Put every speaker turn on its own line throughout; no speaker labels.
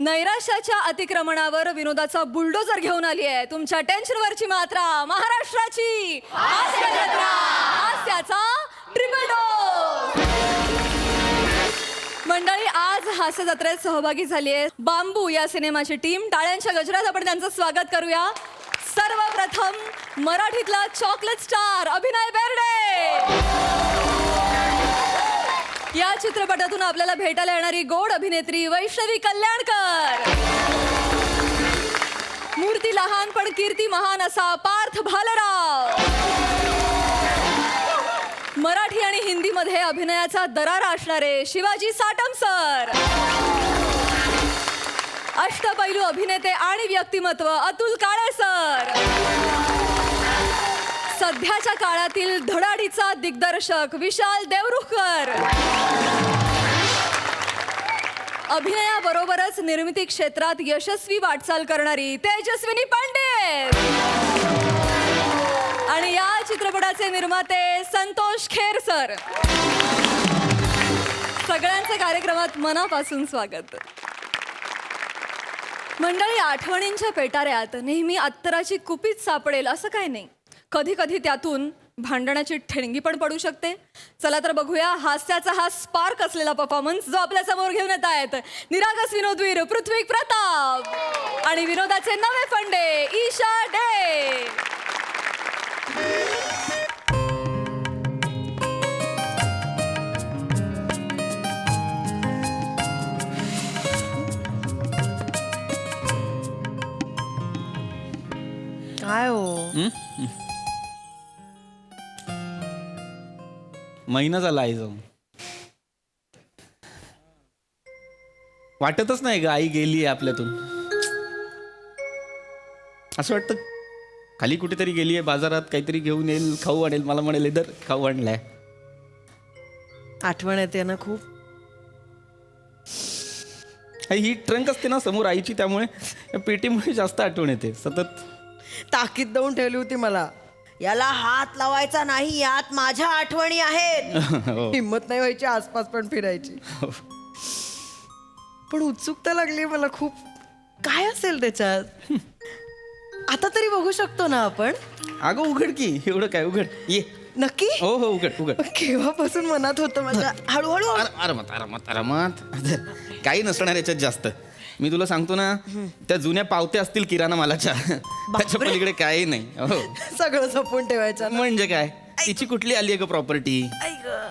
नैराश्याच्या अतिक्रमणावर विनोदाचा बुलडोजर घेऊन आली आहे तुमच्या टेन्शनवरची मात्रा महाराष्ट्राची हास्य जत्रा हास्याचा ट्रिपल डोस. मंडळी आज हास्य जत्रेत सहभागी झाली आहे बांबू या सिनेमाची टीम. टाळ्यांच्या गजरात आपण त्यांचं स्वागत करूया. सर्वप्रथम मराठीतला चॉकलेट स्टार अभिनय बेर्डे. या चित्रपटातून आपल्याला भेटायला येणारी गोड अभिनेत्री वैष्णवी कल्याणकर. मूर्ती लहान पण कीर्ती महान असा पार्थ भालराव. मराठी आणि हिंदीमध्ये अभिनयाचा दरारा असणारे शिवाजी साटम सर. अष्टपैलू अभिनेते आणि व्यक्तिमत्व अतुल काळे सर. सध्याच्या काळातील धडाडीचा दिग्दर्शक विशाल देवरुखकर. अभिनयाबरोबरच निर्मिती क्षेत्रात यशस्वी वाटचाल करणारी तेजस्विनी पंडित. आणि या चित्रपटाचे निर्माते संतोष खेर सर. सगळ्यांचं कार्यक्रमात मनापासून स्वागत. मंडळी, आठवणींच्या पेटाऱ्यात नेहमी अत्तराची कुपीच सापडेल असं काय नाही. कधी कधी त्यातून भांडणाची ठिणगी पण पडू शकते. चला तर बघूया हास्याचा हा स्पार्क असलेला परफॉर्मन्स जो आपल्या समोर घेऊन येत आहेत निरागस विनोदवीर पृथ्वी प्रताप आणि विनोदाचे नवे फंडे ईशा डे.
काय हो
महिना झाला आई जाऊन. वाटतच नाही ग आई गेली आपल्यातून. असं वाटतं खाली कुठेतरी गेली आहे बाजारात काहीतरी घेऊन येईल खाऊ आणेल मला म्हणेल इधर खाऊ आणलाय.
आठवण येते ना खूप.
ही ट्रंक असते ना समोर आईची त्यामुळे या पेटीमुळे जास्त आठवण येते सतत.
ताकीद देऊन ठेवली होती मला याला हात लावायचा नाही यात माझ्या आठवणी आहेत.
हो.
हिम्मत नाही व्हायची आसपास पण फिरायची. पण उत्सुकता लागली मला खूप. काय असेल त्याच्यात आता तरी बघू शकतो ना आपण.
अगं उघड की एवढं काय उघड ये.
नक्की
हो हो उघड उघड.
केव्हापासून मनात होतं माझ्या. हळूहळू
आरामात आरामात आरामात. काही नसणार याच्यात जास्त. मी तुला सांगतो ना त्या जुन्या पावत्या असतील किराणा मालाच्या त्याच्या पलीकडे काही नाही. हो
सगळं जपून ठेवायचं ना.
म्हणजे काय तिची कुठली आली आहे ग प्रॉपर्टी.
आई गं.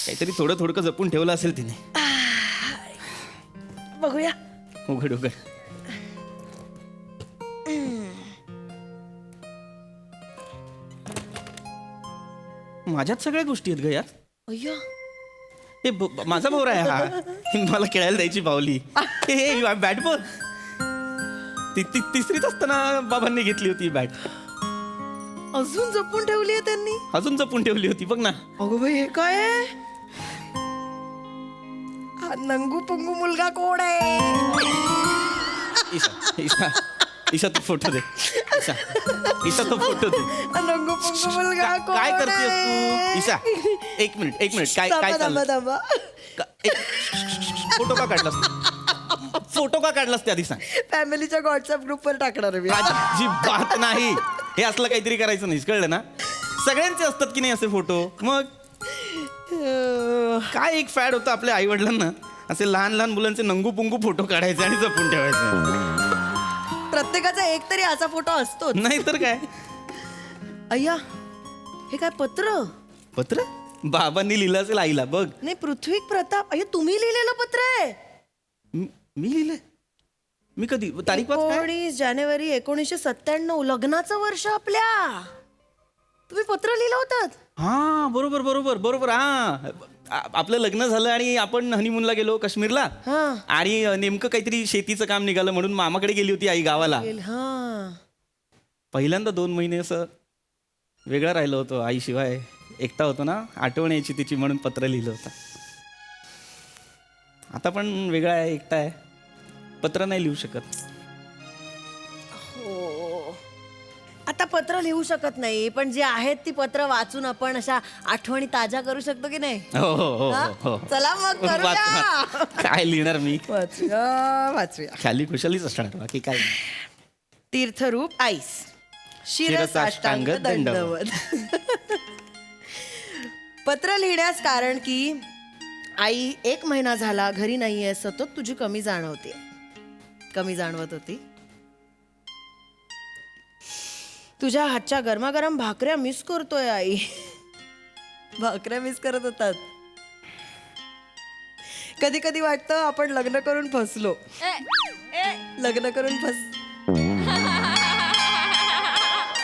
काहीतरी थोडं थोडं जपून ठेवलं असेल तिने.
बघूया.
उघड उघड. माझ्यात सगळ्या गोष्टी आहेत ग यात.
अय्या.
हे माझा भावरा आहे हा. मला खेळायला द्यायची पावली. हे बॅट बॉल तिसरीत असताना बाबांनी घेतली होती बॅट.
अजून जपून ठेवली आहे त्यांनी.
अजून जपून ठेवली होती बघ ना.
अगं बाई हे काय आहे? हा नंगू पुंगू मुलगा कोण आहे?
ईशा ईशा ईशा तू फोटो दे. ईशा ईशा तो फोटो दे.
हा नंगू पुंगू मुलगा कोण
काय करतेस
आहे?
तू ईशा. एक मिनिट काय काय
थांबा,
चाललं.
थांबा.
फोटो का काढलास फोटो का काढलास ते आधी सांग.
फॅमिलीच्या व्हॉट्सअप ग्रुपवर टाकणार आहे मी.
अजिबात नाही. हे असलं काहीतरी करायचं नाही कळलं ना. सगळ्यांचे असतात की नाही असे फोटो. मग काय एक फॅड होतं आपल्या आई वडिलांना असे लहान लहान मुलांचे नंगू पुंगू फोटो काढायचे आणि जपून ठेवायचे.
प्रत्येकाचा एक तरी असा फोटो असतो.
नाही तर काय.
अय्या हे काय पत्र.
पत्र बाबांनी लिहिलं असेल आईला बघ.
नाही पृथ्वी प्रताप. अय्या तुम्ही लिहिलेलं पत्र आहे.
मी लिहिलंय. मी कधी तारीख वाच काय.
19 जानेवारी 1997 लग्नाचं वर्ष आपल्या. तुम्ही पत्र लिहिलं होतं.
हा बरोबर बरोबर बरोबर. हा आपलं लग्न झालं आणि आपण हनीमूनला गेलो काश्मीरला.
हा
आणि नेमकं काहीतरी शेतीचं काम निघालं म्हणून मामाकडे गेली होती आई गावाला.
हा
पहिल्यांदा 2 महिने असं वेगळं राहिलं होतं आईशिवाय. एकटा होतो ना आठवण यायची तिची म्हणून पत्र लिहिलं होतं. आता पण वेगळा आहे एकटा आहे पत्र नाही लिहू शकत.
हो आता पत्र लिहू शकत नाही, पण जे आहेत ती पत्र वाचून आपण अशा आठवणी ताज्या करू शकतो की नाही?
हो हो हो
हा?
हो
चला मग
वाच,
करूया.
वाच. काय लिहिणार मी
वाचूया.
खाली खुशालीच असणार बाकी काय.
तीर्थरूप आईस शिरसाष्टांग दंडवत. पत्र लिहिण्यास कारण की आई 1 महिना झाला घरी नाहीये, सतत तुझी कमी जाणवत होती. तुझ्या हातच्या गरमागरम भाकऱ्या मिस करतोय आई. भाकऱ्या मिस करत होतात. कधी कधी वाटतं आपण लग्न करून फसलो.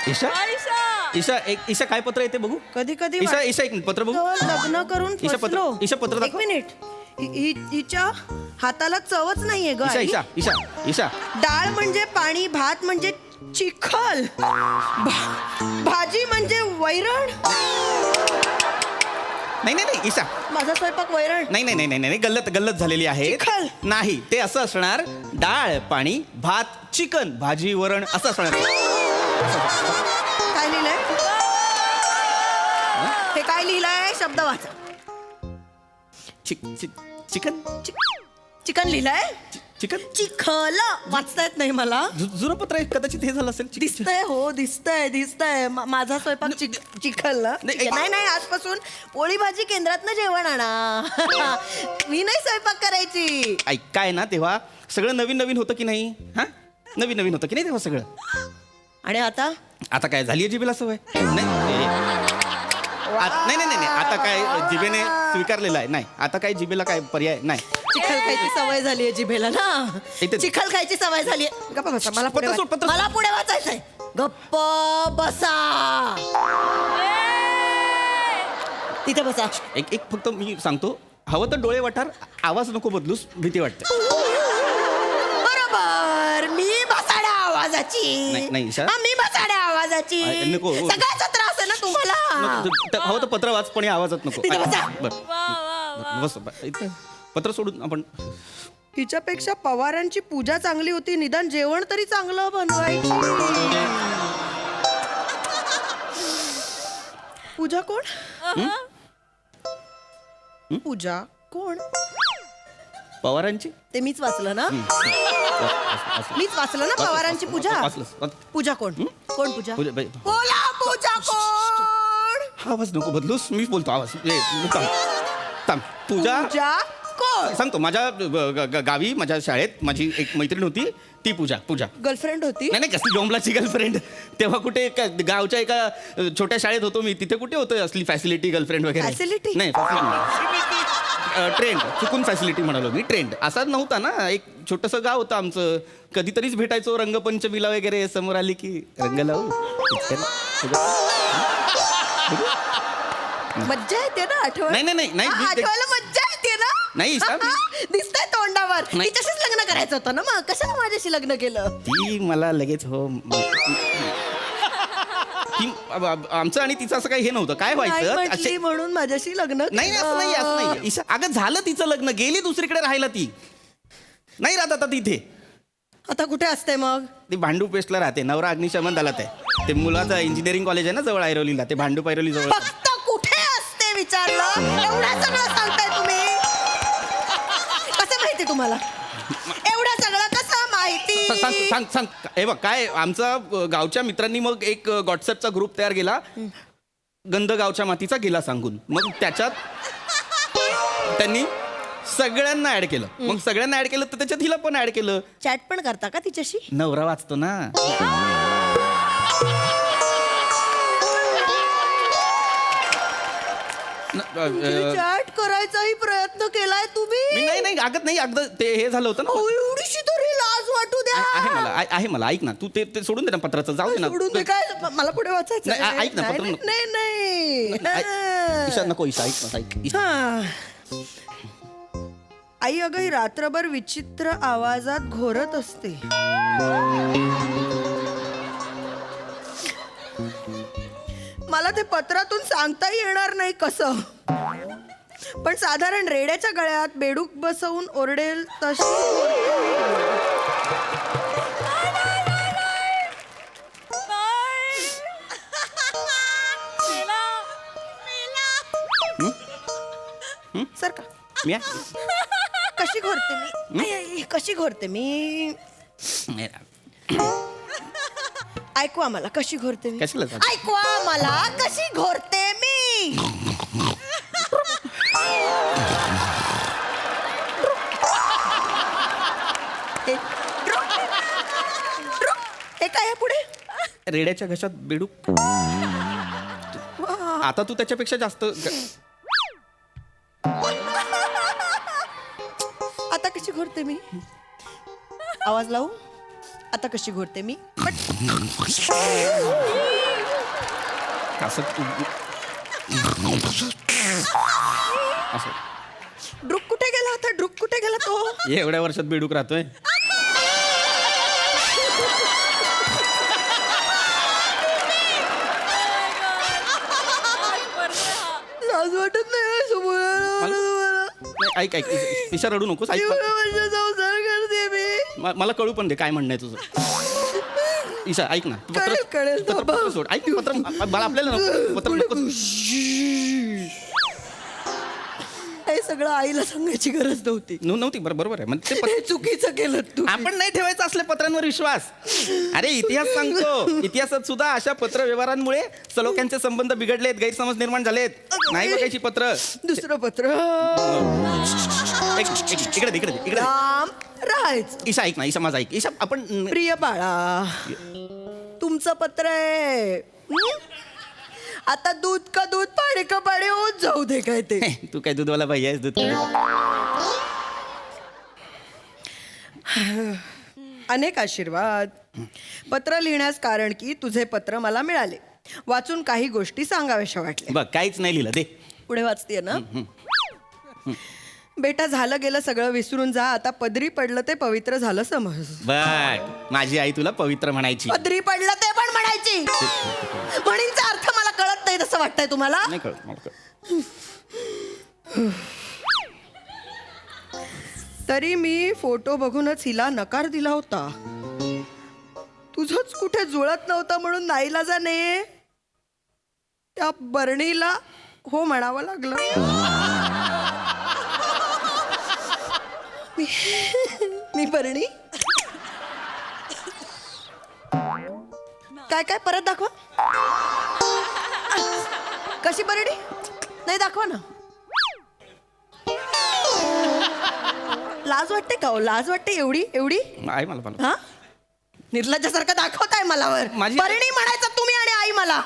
ईशा ईशा ईशा काय पत्र येते बघू.
कधी कधी
ईशा ईशा एक पत्र बघू.
लग्न करून
ईशा पत्र
फसलो.
ईशा पत्र
एक
दाखव.
मिनिट. हिच्या हाताला चवच नाहीये ग
ईशा
आई.
ईशा ईशा ईशा
डाळ म्हणजे पाणी, भात म्हणजे चिखल, भाजी म्हणजे वैरण.
नाही नाही नाही ईशा
माझा स्वयंपाक वैरण.
नाही नाही नाही नाही नाही गल्लत गल्लत झालेली आहे.
चिखल.
नाही ते असं असणार डाळ पाणी भात चिकन भाजी वरण असं असणार.
काय लिहिलंय? हे काय लिहिलंय? शब्द वाचा.
चिकन
चिकन लिहिलंय.
चिकन
चिखल वाचता येत नाही मला.
जुनं पत्र आहे कदाचित हे झालं असेल.
दिसतंय हो, दिसतंय. माझा स्वयंपाक चिखल ना.
नाही,
नाही आजपासून पोळी भाजी केंद्रातनं जेवण आणा. मी नाही स्वयंपाक करायची.
ऐक काय ना तेव्हा सगळं नवीन नवीन होतं की नाही. हा नवीन नवीन होतं की नाही तेव्हा सगळं.
आणि आता
आता काय झाली जिभेला सवय. नाही नाही नाही आता काय जिभेने स्वीकारलेलं आहे. नाही आता काय जिभेला काय पर्याय नाही.
चिखल खायची सवय झालीये जिभेला ना.
इथे-
चिखल खायची सवय झालीये. गप्पा बसा. मला पुढे
पत्र सोड, पत्र सोड.
मला पुढे वाचायचंय. गप्प बसा. तिथे बसा.
एक फक्त मी सांगतो हवं तर डोळे वाटार आवाज नको बदलूस भीती वाटते.
बरोबर. मी बसाड्या आवाजाची.
नाही, ईशा.
हा, मी बसाड्या आवाजाची.
नको.
सगळ्याचा त्रास आहे ना तुम्हाला.
हवं तर पत्र वाच पण या आवाजात नको.
तिथे बसा.
बरं बस इथं पत्र सोडून आपण.
हिच्यापेक्षा पवारांची पूजा चांगली होती. निदान जेवण तरी चांगलं बनवायची. पूजा कोण? पूजा कोण?
पवारांची
ते मीच वाचलं ना. मीच वाचलं ना पवारांची पूजा.
वाचलंस.
पूजा कोण? कोण पूजा?
पूजा बाई.
बोला पूजा कोण?
हा आवाज नको बदलूस मी बोलतो आवाज. थांब पूजा
पूजा कोण?
सांगतो माझ्या गावी माझ्या शाळेत माझी एक मैत्रीण होती ती पूजा.
गर्लफ्रेंड होती.
नाही कसली डोंबलाची गर्लफ्रेंड. तेव्हा कुठे गावच्या एका छोट्या शाळेत होतो मी. तिथे कुठे होतं असली फॅसिलिटी गर्लफ्रेंड वगैरे.
Facility?
नाही ट्रेंड चुकून फॅसिलिटी म्हणालो मी. ट्रेंड असा नव्हता ना. एक छोटंसं गाव होतं आमचं. कधीतरीच भेटायचो रंगपंचमीला वगैरे. समोर आली की रंग लावू.
मज्जा येते ना आठवण.
नाही
आठवायला मज्जा येते ना.
नाही, ईशा,
दिसतंय तोंडावर.
नाही.
तिच्याशीच लग्न करायचं होतं ना. मग कशाला माझ्याशी लग्न केलं?
ती मला लगेच हो ती आमचं आणि तिचं असं काही हे नव्हतं. काय
नाही
व्हायचं
म्हटली म्हणून माझ्याशी लग्न
नाही असं नाही ईशा. अगं झालं तिचं लग्न गेली दुसरीकडे राहायला. ती नाही राहत आता तिथे.
आता कुठे असते मग?
ती भांडू पेस्टला राहते. नवरा अग्निशमन दलात आहे. ते मुलाचं इंजिनिअरिंग कॉलेज आहे ना जवळ ऐरोलीला. ते भांडू पैरोली जवळ.
फक्त कुठे असते विचारलं. एवढं सगळं सांगताय तुम्ही. कसं माहिती तुम्हाला? एवढं सगळं कसं माहिती?
सांग हे बघ काय आमचा गावच्या मित्रांनी मग एक व्हॉट्सअपचा ग्रुप तयार केला. गंध गावच्या मातीचा गेला सांगून. मग त्याच्यात त्यांनी सगळ्यांना ऍड केलं. मग सगळ्यांना ऍड केलं तर त्याच्यात हिला पण ऍड केलं.
चॅट पण करता का तिच्याशी?
नवरा वाचतो ना.
चॅट करायचाही प्रयत्न केलाय तुम्ही?
नाही अगदी ते हे झालं होतं ना.
एवढीशी तरी लाज वाटू द्या.
आहे मला ऐक ना तू ते सोडून दे ना पत्राचं. जाऊ दे ना.
सोडून दे काय? मला पुढे वाचायचं.
नाही, ऐक ना, पत्र नको.
नाही
ईशा नको ईशा ऐक ना ऐक.
हा. आई अगं ही रात्रभर विचित्र आवाजात घोरत असते. मला ते पत्रातून सांगता येणार नाही कसं. पण साधारण रेड्याच्या गळ्यात बेडूक बसवून ओरडेल तशी. सर का
मी आहे.
कशी घोरते मी आई, आई, कशी घोरते मी ऐकवा मला कशी घोरते मी
कशाला जाते?
ऐकवा मला कशी घोरते मी हे काय आहे पुढे
रेड्याच्या घशात बेडूक. आता तू त्याच्यापेक्षा जास्त
आता कशी घोरते मी आवाज लावू आता कशी घोरते मी
असं असं
ड्रुक कुठे गेला आता ड्रुक कुठे गेला तो
हे एवढ्या वर्षात बेडूक राहतोय.
लाज वाटत नाही असं बोलायला मला तुम्हाला.
नाही, ऐक ऐक ईशा रडू नकोस. ऐक
एवढ्या वर्षाचा संसार करते मी
मला कळू पण दे काय म्हणणं आहे तुझं. ईशा ऐक ना. तू
कळेल, कळेल,
पत्र
बाबा.
सोड. ऐक ना, पत्र मला आपल्याला नको पत्र नको.
हे सगळं आईला सांगायची गरज नव्हती
नव्हती. बरोबर आहे. म्हणजे ते
हे चुकीचं केलं तू
आपण नाही ठेवायचं असल्या पत्रांवर विश्वास. अरे इतिहास सांगतो. इतिहासात सुद्धा अशा पत्र व्यवहारांमुळे सलोख्यांचे संबंध बिघडलेत, गैरसमज निर्माण झालेत. नाही बघायची पत्र.
दुसरं पत्र
इकडे
राम राहायचं
ईशा ऐक ना. ईशा माझा ऐक. ईशा आपण
प्रिय बाळा तुमचं पत्र आहे हं? आता दूध का दूध पाणी का पाणी होत जाऊ दे काय ते
तू काय दूधवाला पाहिजे आहेस? दूध
अनेक आशीर्वाद पत्र लिहिण्यास कारण की तुझे पत्र मला मिळाले वाचून काही गोष्टी सांगाव्याशा वाटल्या
बघ काहीच नाही लिहिलं दे.
पुढे वाचतेय ना बेटा झालं गेलं सगळं विसरून जा आता पदरी पडलं ते पवित्र झालं समज
बघ माझी आई तुला पवित्र म्हणायची.
पदरी पडलं ते पण म्हणायची म्हणींचा अर्थ मला कळत नाही तसं वाटतंय तुम्हाला
नाही कळत मला
तरी मी फोटो बघूनच हिला नकार दिला होता तुझंच कुठे जुळत नव्हतं म्हणून नाईलाजाने त्या बरणीला हो म्हणावं लागलं मी बरणी काय काय परत दाखवा कशी बरणी नाही दाखवा ना लाज वाटते का हो लाज वाटते एवढी एवढी
आहे मला
हा निर्लज्जासारखं दाखवताय मला वर
माझी-
बरणी म्हणायचं तुम्ही आणि आई मला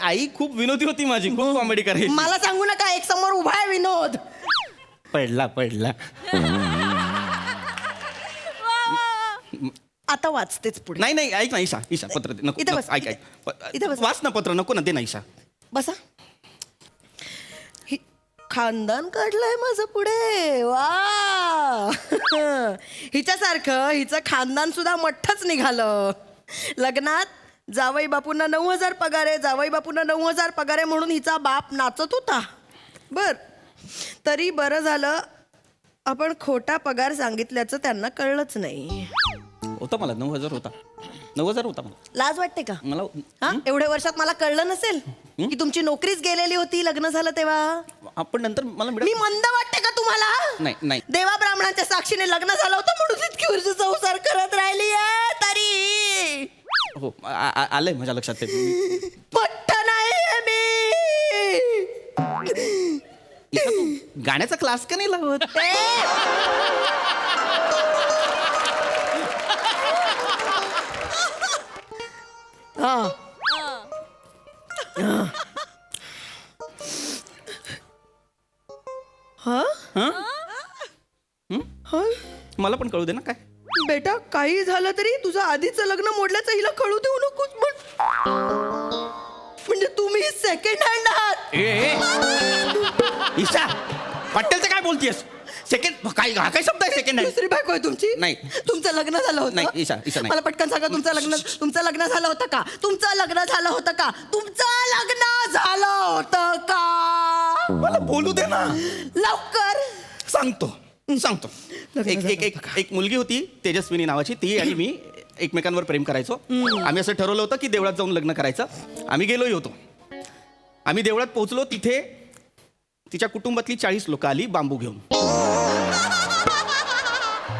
आई खूप विनोदी होती माझी. खूप कॉमेडी करायची.
मला सांगू नका एक समोर उभा आहे विनोद
पडला
आता वाचतेच पुढे
नाही ऐक ना. ईशा पत्र दे. नको
इथं
नको,
बस,
ऐक
इथं बस.
वाच ना पत्र. नको ना दे ना ईशा.
बसा खानदान काढलंय माझं पुढे वा हिच्यासारखं हिचं खानदान सुद्धा मोठंच निघालं लग्नात जावई बापूंना 9,000 पगार आहे जावई बापूंना 9,000 पगार आहे म्हणून हिचा बाप नाचत होता बर तरी बरं झालं आपण खोटा पगार सांगितल्याचं त्यांना कळलंच नाही
होता मला 9,000 होता. 9,000 होता मला.
लाज वाटते का
मला
हा एवढ्या वर्षात मला कळलं नसेल की तुमची नोकरीच गेलेली होती लग्न झालं तेव्हा
आपण नंतर मला
मी मंद वाटते का तुम्हाला
नाही
देवा ब्राह्मणांच्या साक्षीने लग्न झालं होतं म्हणून इतकी वर्ष संसार करत राहिली तरी
हो आलंय माझ्या लक्षात ते.
पट्ट नाही मी
ईशा, तू गाण्याचा क्लास का नाही लावत? मला पण कळू दे ना काय.
बेटा काही झालं तरी तुझं आधीचं लग्न मोडल्याचं हिला कळू देऊ नकोस म्हणजे तुम्ही सेकंड हँड आहात
ईशा पटेलचं काय बोलतेस? सेकंड काय हा काय शब्द आहे सेकंड हँड?
दुसरी बायको आहे तुमची
नाही.
तुमचं लग्न झालं होतं
नाही, ईशा नाही.
मला पटकन सांगा तुमचं लग्न झालं होतं का तुमचं लग्न झालं होतं का तुमचं लग्न झालं होतं का
मला बोलू दे ना.
लवकर
सांगतो एक मुलगी होती तेजस्विनी नावाची. ती आणि मी एकमेकांवर प्रेम करायचो. आम्ही असं ठरवलं होतं की देवळात जाऊन लग्न करायचं. आम्ही गेलोही होतो. आम्ही देवळात पोहोचलो. तिथे तिच्या कुटुंबातली 40 लोक आली बांबू घेऊन.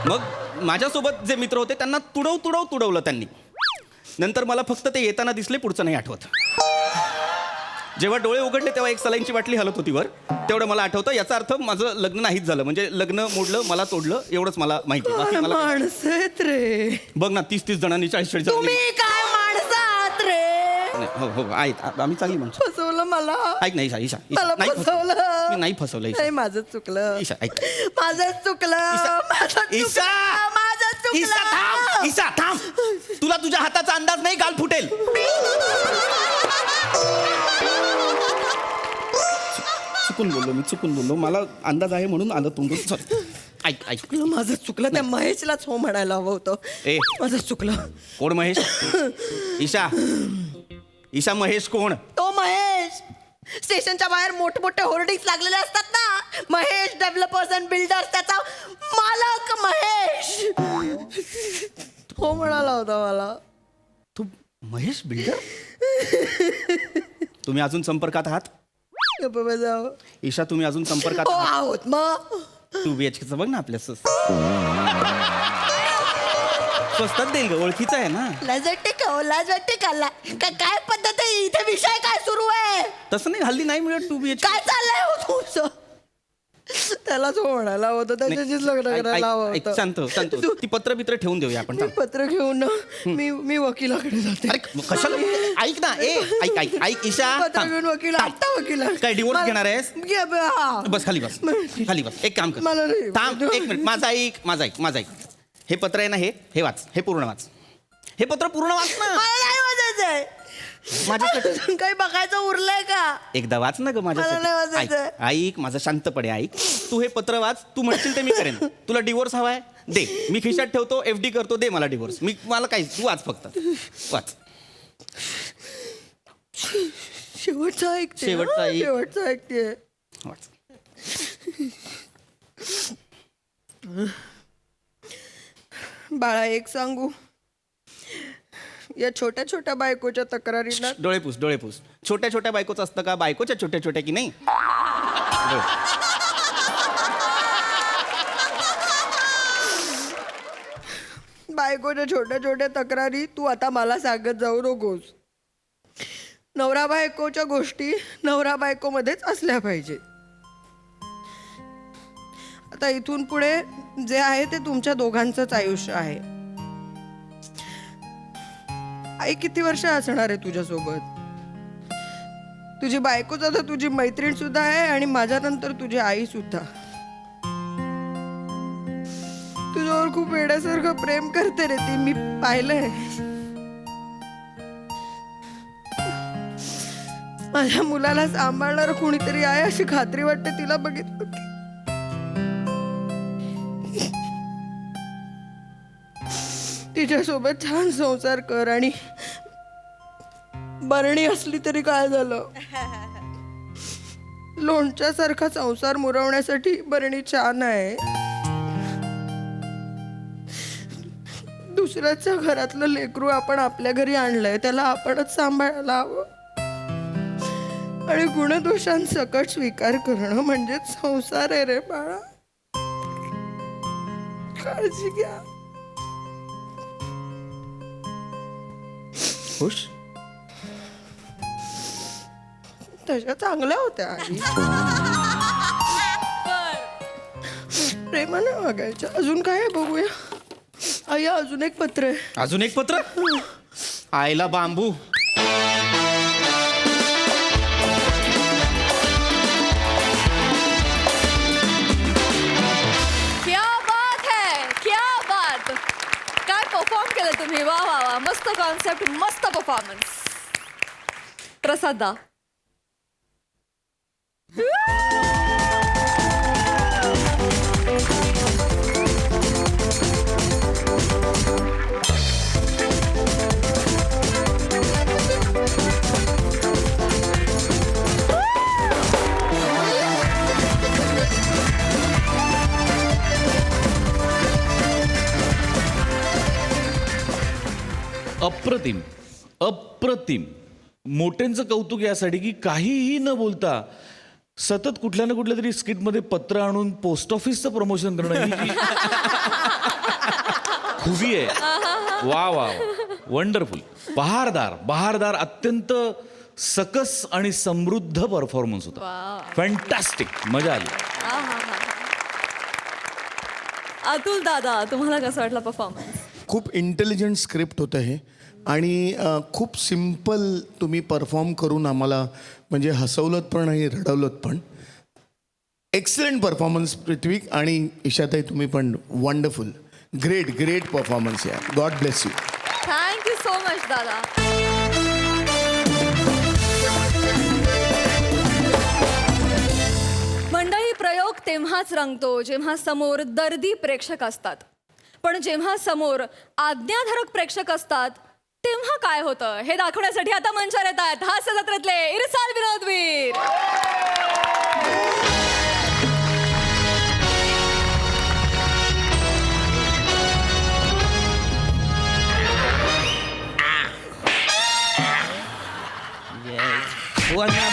मग माझ्यासोबत जे मित्र होते त्यांना तुडवलं त्यांनी. नंतर मला फक्त ते येताना दिसले, पुढचं नाही आठवत. जेव्हा डोळे उघडले तेव्हा एक सलाईनची बाटली हलत होती वर, तेवढं मला आठवतं. याचा अर्थ माझं लग्न नाहीच झालं, म्हणजे लग्न मोडलं, मला तोडलं, एवढंच मला माहिती. बाकी मला
माणसं आहेत रे
बघ ना, 30 जणांनी 40 जणांनी.
तुम्ही, काय माणसं आहात रे.
नाही, हो हो आहेत, आम्ही चांगली माणसं.
फसवलं मला.
ऐक नाही ईशा, ईशा
मला
नाही
फसवलं.
मी नाही फसवलं ईशा.
नाही, माझं चुकलं.
ईशा ऐक.
माझंच चुकलं.
ईशा.
माझं
ईशा.
चुकलं. माझं
ईशा थांब,
चुकलं.
ईशा थांब. तुला तुझ्या हाताचा अंदाज नाही, गाल फुटेल. चुकून बोललो मला अंदाज आहे म्हणून आलं तोंडून. Sorry. ऐक
चुकलं, माझं चुकलं. त्या महेशलाच हो म्हणायला हवं होतं.
ए.
माझं चुकलं.
कोण महेश? ईशा महेश कोण?
तो महेश. स्टेशनच्या बाहेर मोठमोठे होर्डिंग्स लागलेले असतात ना, महेश डेव्हलपर्स अँड बिल्डर्स, त्याचा मालक महेश हो म्हणाला होता मला.
तू महेश बिल्डर? तुम्ही अजून संपर्कात आहात?
गप्प बजाव.
ईशा तुम्ही अजून संपर्कात
हो
आहात?
आहोत. मग
2 BHK बघ ना आपल्या स्वस्तात देईल ग, ओळखीचं आहे ना.
लाज वाटते का हो? लाज वाटते का? काय पद्धत आहे इथे? विषय काय सुरू आहे?
तसं नाही, हल्ली नाही मिळत 2 BHK.
काय चाललंय हो तुमचं? त्यालाच हो म्हणायला होतं, त्याच्याशीच लग्न करायला हवं होतं.
शांत हो. ती पत्र बित्र ठेवून देऊया आपण.
मी पत्र घेऊन ना मी वकिलाकडे जाते.
अरे कशाला? ऐक ना, ऐक ईशा.
पत्र घेऊन वकील, आता वकील
काय डिवोर्स घेणार आहेस? बस खाली बस. एक काम कर,
मला नाही.
थांब 1 मिनिट. माझं ऐक. हे पत्र आहे ना, हे वाच. हे पूर्ण वाच. हे पत्र पूर्ण वाच ना.
मला नाही वाचायचंय.
माझ्यासाठी
अजून काही बघायचं उरलंय का?
एकदा वाच ना ग
मला नाही
माझ्यासाठी.
वाचायचंय.
ऐक माझं शांतपणे ऐक. तू हे पत्र वाच. तू म्हणशील ते मी करेन. तुला डिवोर्स हवाय दे, मी खिशात ठेवतो, FD करतो, दे मला डिवोर्स. मला काय, तू वाच फक्त वाच.
शेवटचं ऐकते.
शेवटचं ऐक.
शेवटचं ऐकते.
वाच.
बाळा, एक सांगू, या छोट्या छोट्या बायकोच्या तक्रारीला
डोळे पुस. छोट्या छोट्या बायकोचं असतं का? बायकोच्या छोट्या छोट्या की नाही?
बायकोच्या छोट्या छोट्या तक्रारी तू आता मला सांगत जाऊ नकोस. नवरा बायकोच्या गोष्टी नवरा बायकोमध्येच असल्या पाहिजे. आता इथून पुढे जे आहे ते तुमच्या दोघांचंच आयुष्य आहे. आई किती वर्ष असणार आहे तुझ्यासोबत? तुझी बायकोच आता तुझी मैत्रीण सुद्धा आहे आणि माझ्यानंतर तुझी आई सुद्धा. तुझ्यावर खूप वेड्यासारखं प्रेम करते रे ती, मी पाहिलंय. माझ्या मुलाला सांभाळणार कोणीतरी आहे अशी खात्री वाटते तिला बघितलं की. तिच्यासोबत छान संसार कर. आणि बरणी असली तरी काय झालं, लोणच्यासारखा संसार मुरवण्यासाठी बरणी छान आहे. दुसऱ्याच्या घरातलं लेकरू आपण आपल्या घरी आणलंय, त्याला आपणच सांभाळायला हवं. आणि गुणदोषांसकट स्वीकार करणं म्हणजेच संसार आहे रे बाळा. काळजी घ्या.
खुश?
तशा चांगल्या होत्या आई. प्रेमाने वागायच्या. अजून काय आहे बघूया. आई, अजून एक पत्र आहे.
अजून एक पत्र? आईला बांबू.
क्या बात है, क्या बात. काय परफॉर्म केलं तुम्ही. वा वा वा, मस्त कॉन्सेप्ट, मस्त परफॉर्मन्स. प्रसाद दा.
अप्रतिम. मोठ्यांचं कौतुक यासाठी की काहीही न बोलता सतत कुठल्या ना कुठल्या तरी स्किटमध्ये पत्र आणून पोस्ट ऑफिसचं प्रमोशन करणं ही जी खूबी आहे. वा वा वंडरफुल. बहारदार अत्यंत सकस आणि समृद्ध परफॉर्मन्स होता. फॅन्टॅस्टिक. मजा आली.
अतुल दादा, तुम्हाला कसं वाटलं परफॉर्मन्स?
खूप इंटेलिजंट स्क्रिप्ट होतं हे आणि खूप सिम्पल तुम्ही परफॉर्म करून आम्हाला म्हणजे हसवलत पण आणि रडवलत पण. एक्सलंट परफॉर्मन्स पृथ्वी आणि ईशाताई, तुम्ही पण वंडरफुल. ग्रेट परफॉर्मन्स या. God bless you.
Thank you so much दादा. मंडळी, प्रयोग तेव्हाच रंगतो जेव्हा समोर दर्दी प्रेक्षक असतात. पण जेव्हा समोर आज्ञाधारक प्रेक्षक असतात तेव्हा काय होतं हे दाखवण्यासाठी आता मंचावर येत आहेत हास्य जत्रेतले इरसाल विनोदवीर.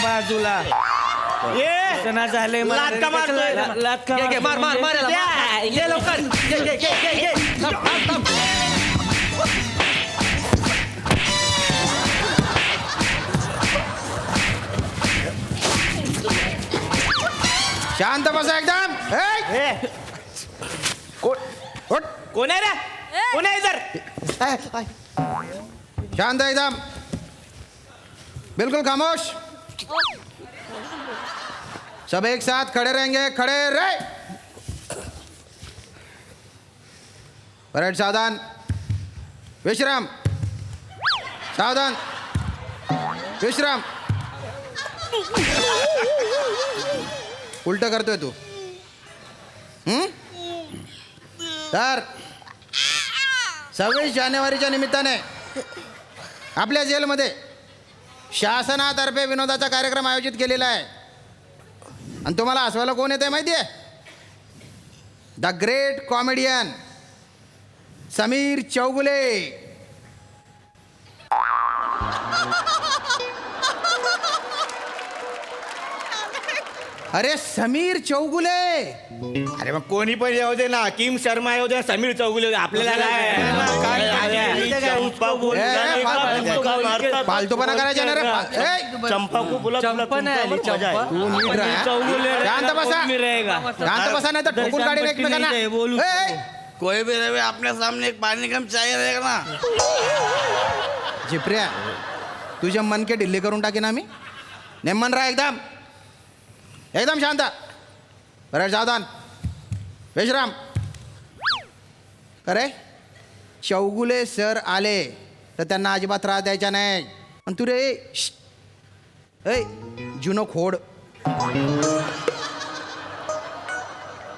बाजूला
झाले
शांत बसा एकदम.
कोण आहे रे? कोण आहे इधर?
शांत एकदम. बिल्कुल खामोश. सब एक साथ खड़े रहेंगे. खड़े रहे. परेड सावधान. विश्राम. सावधान. विश्राम. उलट करतोय तू. तर 26 जानेवारीच्या निमित्ताने आपल्या जेलमध्ये शासनातर्फे विनोदाचा कार्यक्रम आयोजित केलेला आहे. आणि तुम्हाला हसवायला कोण येते माहिती आहे? The great comedian Sameer Chougule. अरे समीर चौगुले.
अरे मग कोणी पण येऊ दे ना. किम शर्मा येऊ दे, समीर चौगुले येऊ दे. आपल्याला
फालतूपणा करायचा ना रे.
चंपा को बोला.
तू नीट राहा. शांत बसा. शांत बसा नाही तर ठोकून काढेल एकमेकांना.
कोई भी रहे अपने सामने एक पानी कम चाहिए रहेगा ना.
झिपऱ्या, तुझे मनके ढिल्ले करून टाकेन आम्ही. नेमन राहा एकदम. एकदम शांत. बरं सावधान. विश्राम. अरे चौगुले सर आले तर त्यांना अजिबात त्रास द्यायचा नाही. आणि तू रे ए जुनो खोड,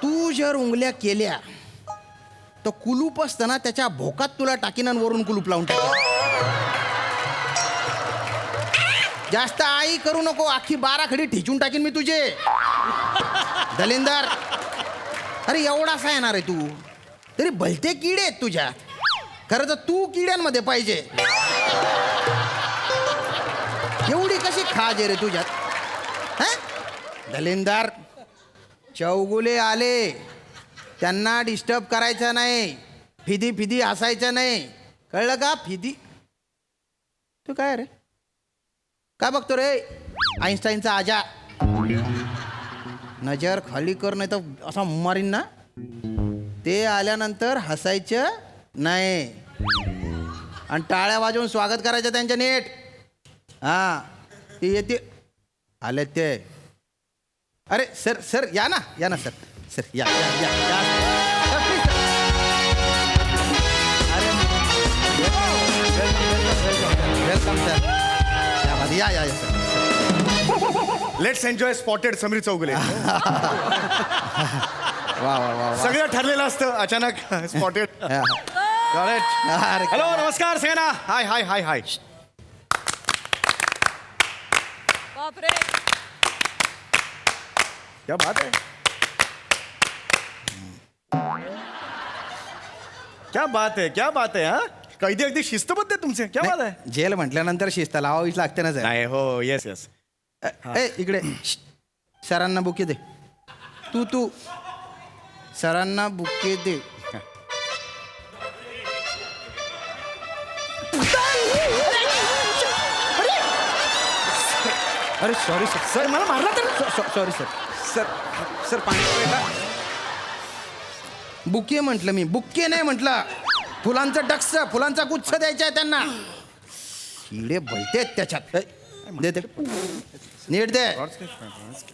तू जर उंगल्या केल्या तर कुलूप असताना त्याच्या भोकात तुला टाकीन आणि वरून कुलूप लावून टाकेन. जास्त आई करू नको. अख्खी 12 खडी ठिचून टाकीन मी तुझे. दलिंदर, अरे एवढासा येणार आहे तू तरी भलते किडे आहेत तुझ्या. खरं तर तू किड्यांमध्ये पाहिजे. एवढी कशी खाज आहे रे तुझ्यात? दलिंदर, चौगुले आले, त्यांना डिस्टर्ब करायचं नाही. फिदी हसायचं नाही, कळलं का? फिदी. तू काय रे काय बघतो रे? आईन्स्टाईनचा आजा. नजर खाली कर नाही तर असा मारीन ना. ते आल्यानंतर हसायचं नाही आणि टाळ्या वाजवून स्वागत करायचं त्यांच्या नीट. हां, ते येते. आले ते. अरे सर या ना सर या. Sir, please, sir. अरे वेलकम सर. या sir.
Let's enjoy spotted Sameer Chougule.
वा.
सगळं ठरलेलं असतं, अचानक स्पॉटेड. हॅलो, नमस्कार सगळ्यांना. हाय.
बापरे.
क्या बात है. क्या बात है. हा, कैदी अगदी शिस्तबद्ध आहे तुमचे. क्या बात आहे.
जेल म्हटल्यानंतर शिस्त लावावीच लागते ना सर.
नाही हो. येस.
इकडे
सरांना बुके दे. तू सरांना बुके दे. अरे सॉरी सर.
सर मला मारला तर
सॉरी सर.
सर पाणी का
बुके म्हटलं मी, बुके नाही म्हटलं. फुलांचा डक्स, फुलांचा गुच्छ द्यायचा आहे त्यांना. किडे बलतेत त्याच्यात. देते नीट दे.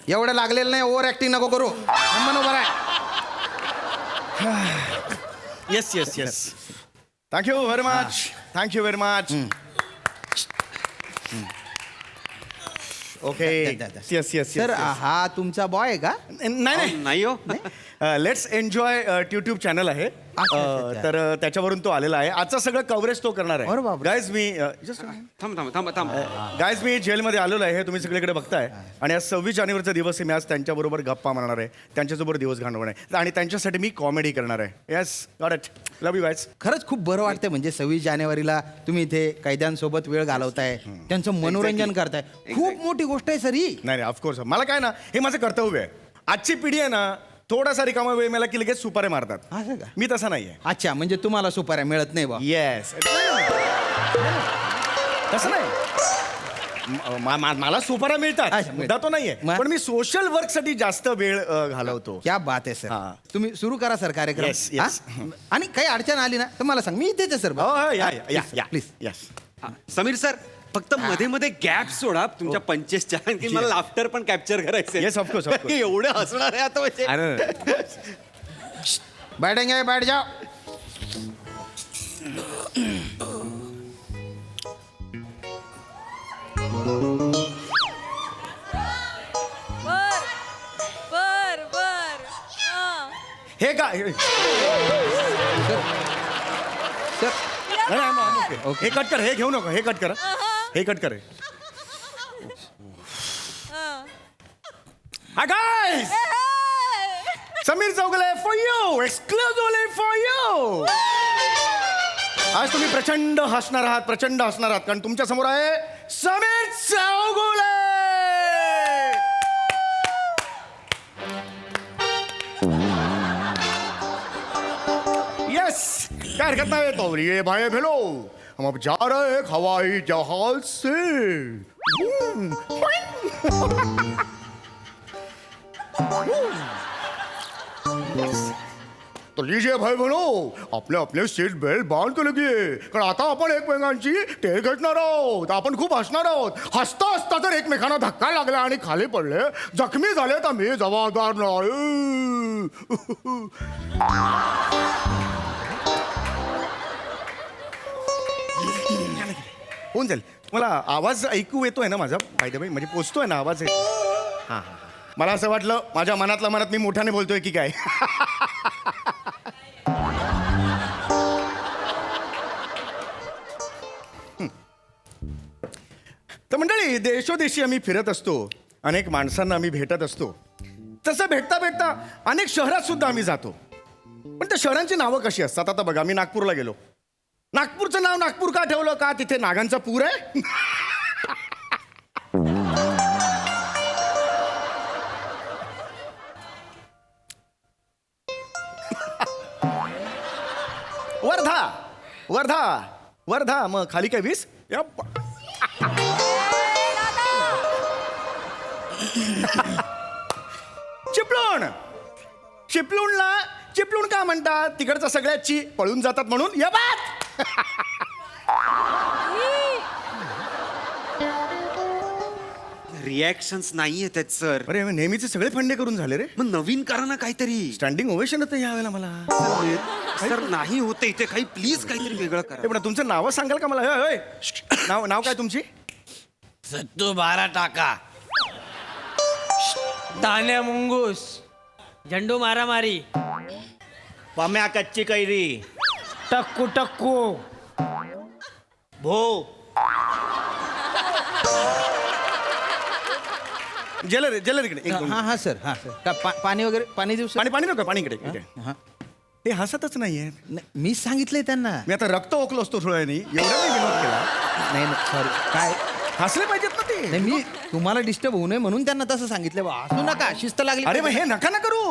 एवढं लागलेलं नाही, ओव्हर ऍक्टिंग नको करू. बरोबर आहे.
Yes yes yes thank you very much thank you very much okay yes yes
sir हा तुमचा बॉय आहे का?
नाही
नाही हो
लेट्स एन्जॉय ट्यूब चॅनल आहे
अच्छा.
तर त्याच्यावरून तो आलेला आहे. आजचं सगळं कव्हरेज तो करणार
अरे
आहे.
बापरे.
गाईज मी
थांब
गाईज मी जेलमध्ये आलेलो आहे हे तुम्ही सगळीकडे बघताय. आणि आज 26 जानेवारीचा दिवस आहे. मी आज त्यांच्याबरोबर गप्पा मारणार आहे, त्यांच्यासोबत दिवस घालवणार आहे आणि त्यांच्यासाठी मी कॉमेडी करणार आहे. Yes got it. Love you guys.
खरंच खूप बरं वाटतंय. म्हणजे 26 जानेवारीला तुम्ही इथे कैद्यांसोबत वेळ घालवताय, त्यांचं मनोरंजन करताय. खूप मोठी गोष्ट आहे सर ही.
नाही ऑफकोर्स मला काय ना हे माझं कर्तव्य आहे. आजची पिढी आहे ना थोडासा रिकामा वेळ मिळाला की लगेच सुपारे मारतात.
असं का?
मी तसा नाही आहे.
अच्छा, म्हणजे तुम्हाला सुपाऱ्या मिळत नाही बा.
येस तसं नाही. मला सुपाऱ्या मिळतात,
अच्छा,
मुद्दा तो नाहीये.
मग?
पण मी सोशल वर्कसाठी जास्त वेळ घालवतो.
क्या बात आहे सर.
हा.
तुम्ही सुरू करा सर कार्यक्रम.
Yes, yes.
हा? आणि काही अडचण आली ना तर मला सांग, मी इथेच आहे सर.
हो हो या या या
प्लीज.
यस
समीर सर फक्त मध्ये मध्ये गॅप सोडा तुमच्या पंचेसच्या की मला लाफ्टर पण कॅप्चर करायचं
Yes, of course, of course.
एवढं हसणार आहे आता म्हणजे
बैठेंगे बैठ जाओ.
बर
हे का
सर
हे कट कर. हे घेऊ नको. हे कट कर. हे कट कर. हा guys Sameer Chougule for you, exclusively for you. आज तुम्ही प्रचंड हसणार आहात, प्रचंड हसणार आहात कारण तुमच्या समोर आहे समीर चौगुले. यस क्या हरकत नहीं है. तो ये भाई भेलो हम अब जा रहे हैं हवाई जहाज से. तो लीजिए भाई बहनो अपने अपने सीट बेल्ट बांध के लगिए कारण आता आपण एकमेकांची टेर घेतणार आहोत. आपण खूप हसणार आहोत. हसता हसता जर एकमेकांना धक्का लागला आणि खाली पडले, जखमी झाले तर मी जबाबदार नाही. होऊन जाईल. मला आवाज ऐकू येतोय ना माझा फायदा बाई म्हणजे पोचतोय ना आवाज. हां हां मला असं वाटलं माझ्या मनातल्या मनात मी मोठ्याने बोलतोय की काय. तर मंडळी देशोदेशी आम्ही फिरत असतो, अनेक माणसांना आम्ही भेटत असतो. तसं भेटता भेटता अनेक शहरात सुद्धा आम्ही जातो. पण त्या शहरांची नावं कशी असतात. आता बघा मी नागपूरला गेलो. नागपूरचं नाव नागपूर का ठेवलं? का तिथे नागांचा पूर आहे. वर्धा वर्धा वर्धा मग खाली काय 20. चिपळूण चिपळूण का म्हणतात? तिकडचं सगळ्याची पळून जातात म्हणून. या बात
रिॲक्शन्स नाहीये त्यात सर.
अरे नेहमीचे सगळे फंडे करून झाले रे.
मग नवीन करा ना काहीतरी.
स्टँडिंग ओवेशन होतं यावेळेला मला.
सर नाही होते इथे काही प्लीज काहीतरी वेगळं
हे
करा.
पण तुमचं नाव सांगाल का मला? होय, होय. नाव काय तुमची?
सत्तू 12 टाका.
तान्या मुंगूस, झंडू मारामारी,
पम्या कच्ची कैरी,
टक्कू टक्कू,
भो जलर इकडे एक दोन.
हा हा सर. हा सर. का पाणी वगैरे पाणी देऊ सर?
पाणी पाणी नको पाणी इकडे इकडे.
हा.
हे हसतच नाहीये.
नाही, मी सांगितलंय त्यांना.
मी आता रक्त ओकलो असतो थोड्या वेळाने. एवढा मी विनोद केला.
नाही सॉरी. काय
हसले पाहिजेत ना ते. ते
नाही मी तुम्हाला डिस्टर्ब होऊ नये म्हणून त्यांना तसं सांगितलं बा असू नका शिस्त लागली
अरे मग हे नका ना करू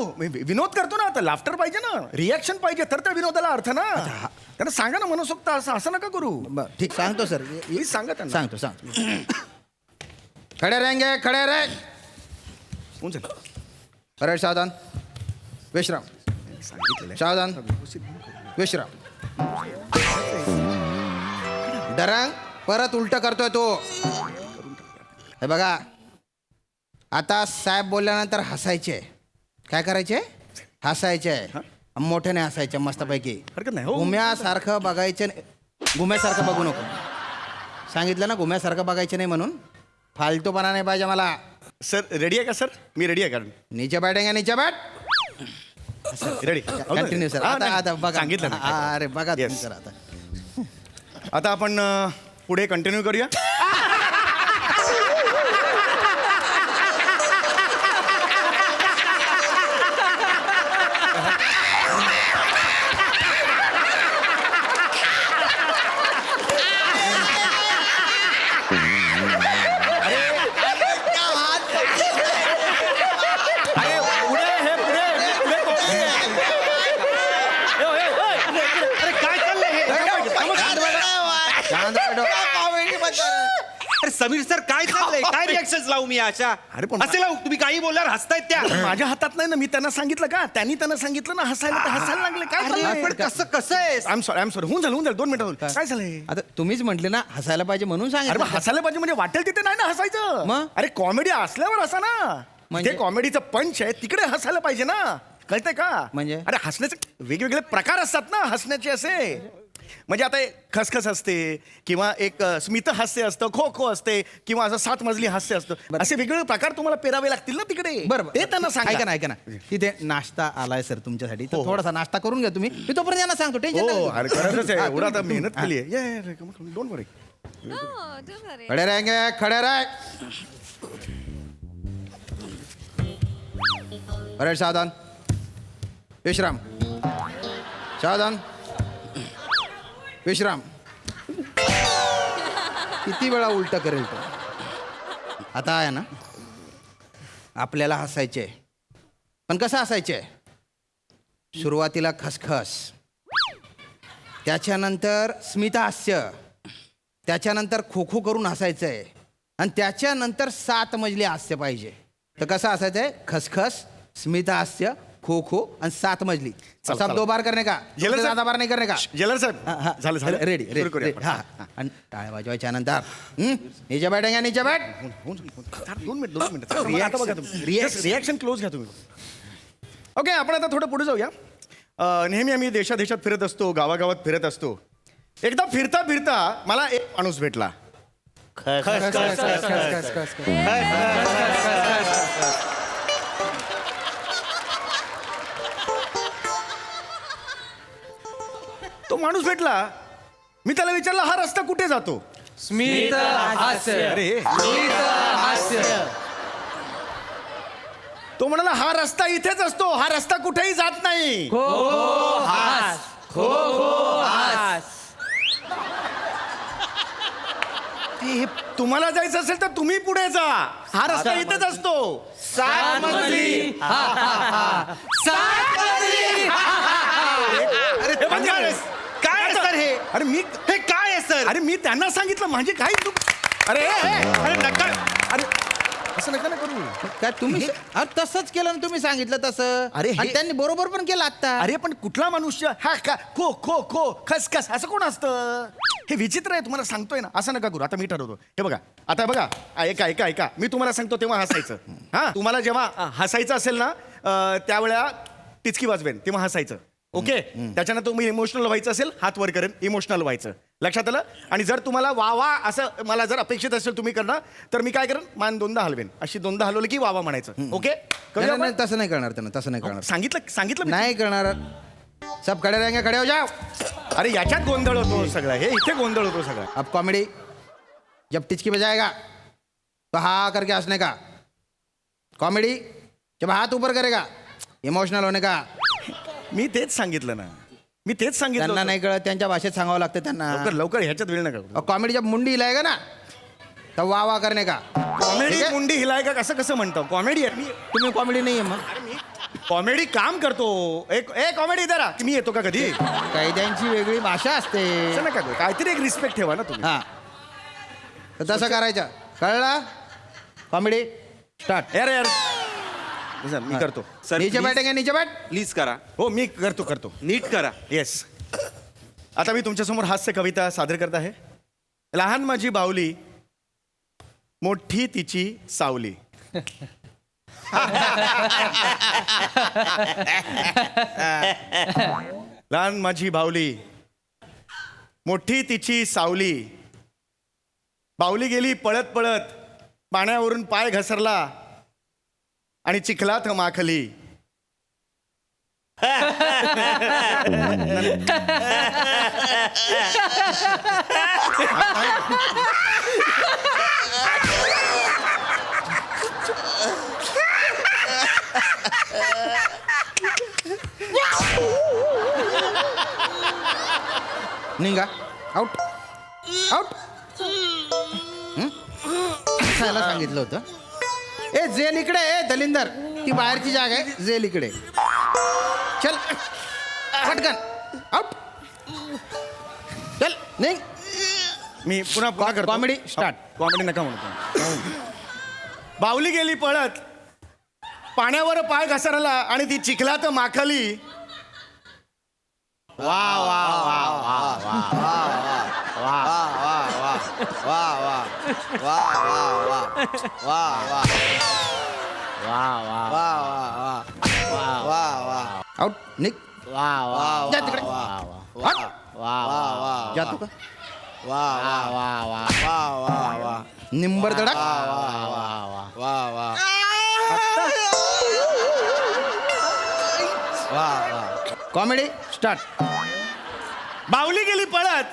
विनोद करतो ना आता लाफ्टर पाहिजे ना रिॲक्शन पाहिजे तर त्या विनोदाला अर्थ ना त्यांना सांगा ना मनसोक्त असं नका करू
बरं, ठीक सांगतो सर
प्लीज सांगा त्यांना
सांगतो खडे रहेंगे खडे रे
होऊन जाईल.
अरे सावधान विश्राम
सांगितलेलं
सावधान विश्राम डरंग परत उलट करतोय तो हे बघा आता साहेब बोलल्यानंतर हसायचे काय करायचे हसायचे मोठ्याने हसायचे मस्तपैकी
हरकत नाही, हो.
गुम्यासारखं बघायचं नाही गुम्यासारखं बघू नको सांगितलं ना गुम्यासारखं बघायचं नाही म्हणून फालतूपणा नाही पाहिजे मला
सर रेडी आहे का सर मी रेडी आहे कारण
नीचे बैठेंगे नीचे बैठ
रेडी
कंटिन्यू सर आता आता बघा
सांगितलं ना.
अरे बघा
Yes.
तुम्ही सर आता
आता आपण पुढे कंटिन्यू करूया अरे पुढे हे पुढे पुढे comedy आहे. अरे काय चाललंय हे
शांत बैठो.
अरे समीर सर काय चाललंय काय रिॲक्शन लावू मी अशा
अरे पण-
असे लावू तुम्ही काही बोलल्यावर हसतायत त्या
माझ्या हातात नाही ना मी त्यांना सांगितलं का त्यांनी त्यांना सांगितलं ना हसायला तर हसायला लागले काय
अरे, पण कसं कसं आहे
आय एम सॉरी होऊन झालं 2 मिनिटं काय झालंय
आता तुम्हीच म्हटले ना हसायला पाहिजे म्हणून
अरे मग
सांगितलं
हसायला पाहिजे म्हणजे वाटेल तिथे नाही ना हसायचं
मग?
अरे कॉमेडी असल्यावर हसा ना
म्हणजे?
जे कॉमेडीचं पंच आहे तिकडे हसायला पाहिजे ना कळतंय का
म्हणजे?
अरे हसण्याचे वेगवेगळे प्रकार असतात ना हसण्याचे असे म्हणजे आता एक खसखस असते किंवा एक स्मित हास्य असतं खो खो असते किंवा असं 7 मजली हास्य असतं असे वेगवेगळे प्रकार तुम्हाला पेरावे लागतील ना तिकडे
बरोबर
ते त्यांना सांगा
ऐका ना तिथे नाश्ता आलाय सर तुमच्यासाठी तर थोडासा नाश्ता करून घ्या तुम्ही मी तोपर्यंत यांना सांगतो
हो अरे खरंच आहे एवढं आता
टेन्शन
मेहनत केली आहे डोंट वरी
खडे रहेंगे खडे रहे अरे सावधान विश्राम सावधान विश्राम किती वेळा उलट करेल तो आता आहे ना आपल्याला हसायचे पण कसं हसायचे सुरुवातीला खसखस त्याच्यानंतर स्मितहास्य त्याच्यानंतर खो खो करून हसायचंय आणि त्याच्यानंतर 7 मजली हास्य पाहिजे तर कसं हसायचंय खसखस स्मितहास्य खो खो आणि 7 मजली
चल,
सब
चल.
2 बार करने का
जेलर साहब.
ज्यादा बार नाही करने का
जेलर साहेब
हा, हा.
झालं झालं
रेडी
सुरू करूया आपण.
हा आणि टाळ्या वाजवायच्या नंतर नीचे बैठेंगे नीचे बैठ
दोन मिनिट रिॲक्शन क्लोज घ्या तुम्ही ओके आपण आता थोडं पुढे जाऊया नेहमी आम्ही देशादेशात फिरत असतो गावागावात फिरत असतो एकदा फिरता फिरता मला एक माणूस भेटला तो माणूस भेटला मी त्याला विचारलं हा रस्ता कुठे जातो
स्मित हास्य
अरे
हास्य
तो म्हणाला हा रस्ता इथेच असतो हा रस्ता कुठेही जात नाही
खो हास खो हास
हे तुम्हाला जायचं असेल तर तुम्ही पुढे जा हा रस्ता इथेच असतो
7 मजली
अरे
काय आहे सर हे
अरे मी
हे काय आहे सर
अरे मी त्यांना सांगितलं माझी काही चूक अरे
अरे नका
अरे असं नका ना करू
काय तुम्ही अरे तसंच केलं ना तुम्ही सांगितलं तसं
अरे हे-
आणि त्यांनी बरोबर पण केलं आता
अरे पण कुठला मनुष्य हा का खो खो खो खसखस असं कोण असतं हे विचित्र आहे तुम्हाला सांगतोय ना असं नका करू आता मी ठरवतो हे बघा आता बघा ऐका मी तुम्हाला सांगतो तेव्हा हसायचं हा तुम्हाला जेव्हा हसायचं असेल ना त्यावेळेला टिचकी वाजवेन तेव्हा हसायचं ओके त्याच्यानंतर तुम्ही इमोशनल व्हायचं असेल हात वर करेन इमोशनल व्हायचं लक्षात आलं आणि जर तुम्हाला वा वा असं मला जर अपेक्षित असेल तुम्ही करणार तर मी काय करेन मान 2दा हलवेन अशी 2दा हलवलं की वा वा म्हणायचं ओके
नाही,
करूया
नाही,
आपण?
तसं नाही करणार त्यांना तसं नाही करणार
सांगितलं मी.
नाही करणार सब खड़े रहेंगे खड़े हो जाओ
अरे याच्यात गोंधळ होतो सगळा हे इथे गोंधळ होतो सगळा
अब कॉमेडी जब टिचकी बजाएगा तो हा करके हंसने का कॉमेडी जब हाथ ऊपर करेगा इमोशनल होने का
मी तेच सांगितलं ना मी तेच सांगितलं
त्यांना
होतं.
नाही कळत त्यांच्या भाषेत सांगावं लागतं त्यांना
लवकर ह्याच्यात वेळ नका करू.
और कॉमेडी जब मुंडी हिलाएगा ना तर वा वा करणे का
कॉमेडी
ठीक आहे?
मुंडी हिलाय का कसं कसं म्हणतो कॉमेडी आहे मी
तुम्ही कॉमेडी नाही आहे मग
कॉमेडी काम करतो एक कॉमेडी जरा मी येतो का कधी
कैद्यांची वेगळी भाषा असते
असं नका करू. काहीतरी एक रिस्पेक्ट ठेवा ना तुम्ही
हा तर तसं करायचं कळला कॉमेडी स्टार्ट
यार यार लisten, मी करतो
सर
नीचे बैठेंगे नीचे बैठ
प्लीज करा
हो मी करतो
नीट करा
येस आता मी तुमच्यासमोर हास्य कविता सादर करत आहे लहान माझी बावली मोठी तिची सावली लहान माझी बावली मोठी तिची सावली बावली गेली पळत पळत पाण्यावरून पाय घसरला आणि चिखलात माखली
निघा आउट आउट सांगायला सांगितलं होतं ए जेल इकडे ए दलिंदर ती बाहेरची जागा आहे जेल इकडे चल पटकन आउट चल निघ
मी पुन्हा करतो
Comedy start.
कॉमेडी नका म्हणतो बावली गेली पळत पाण्यावर पाय घसरला आणि ती चिखलात माखली
आउट निघ जा तिकडे हट. जातो का निंबर धडक कॉमेडी स्टार्ट
बावली गेली पळत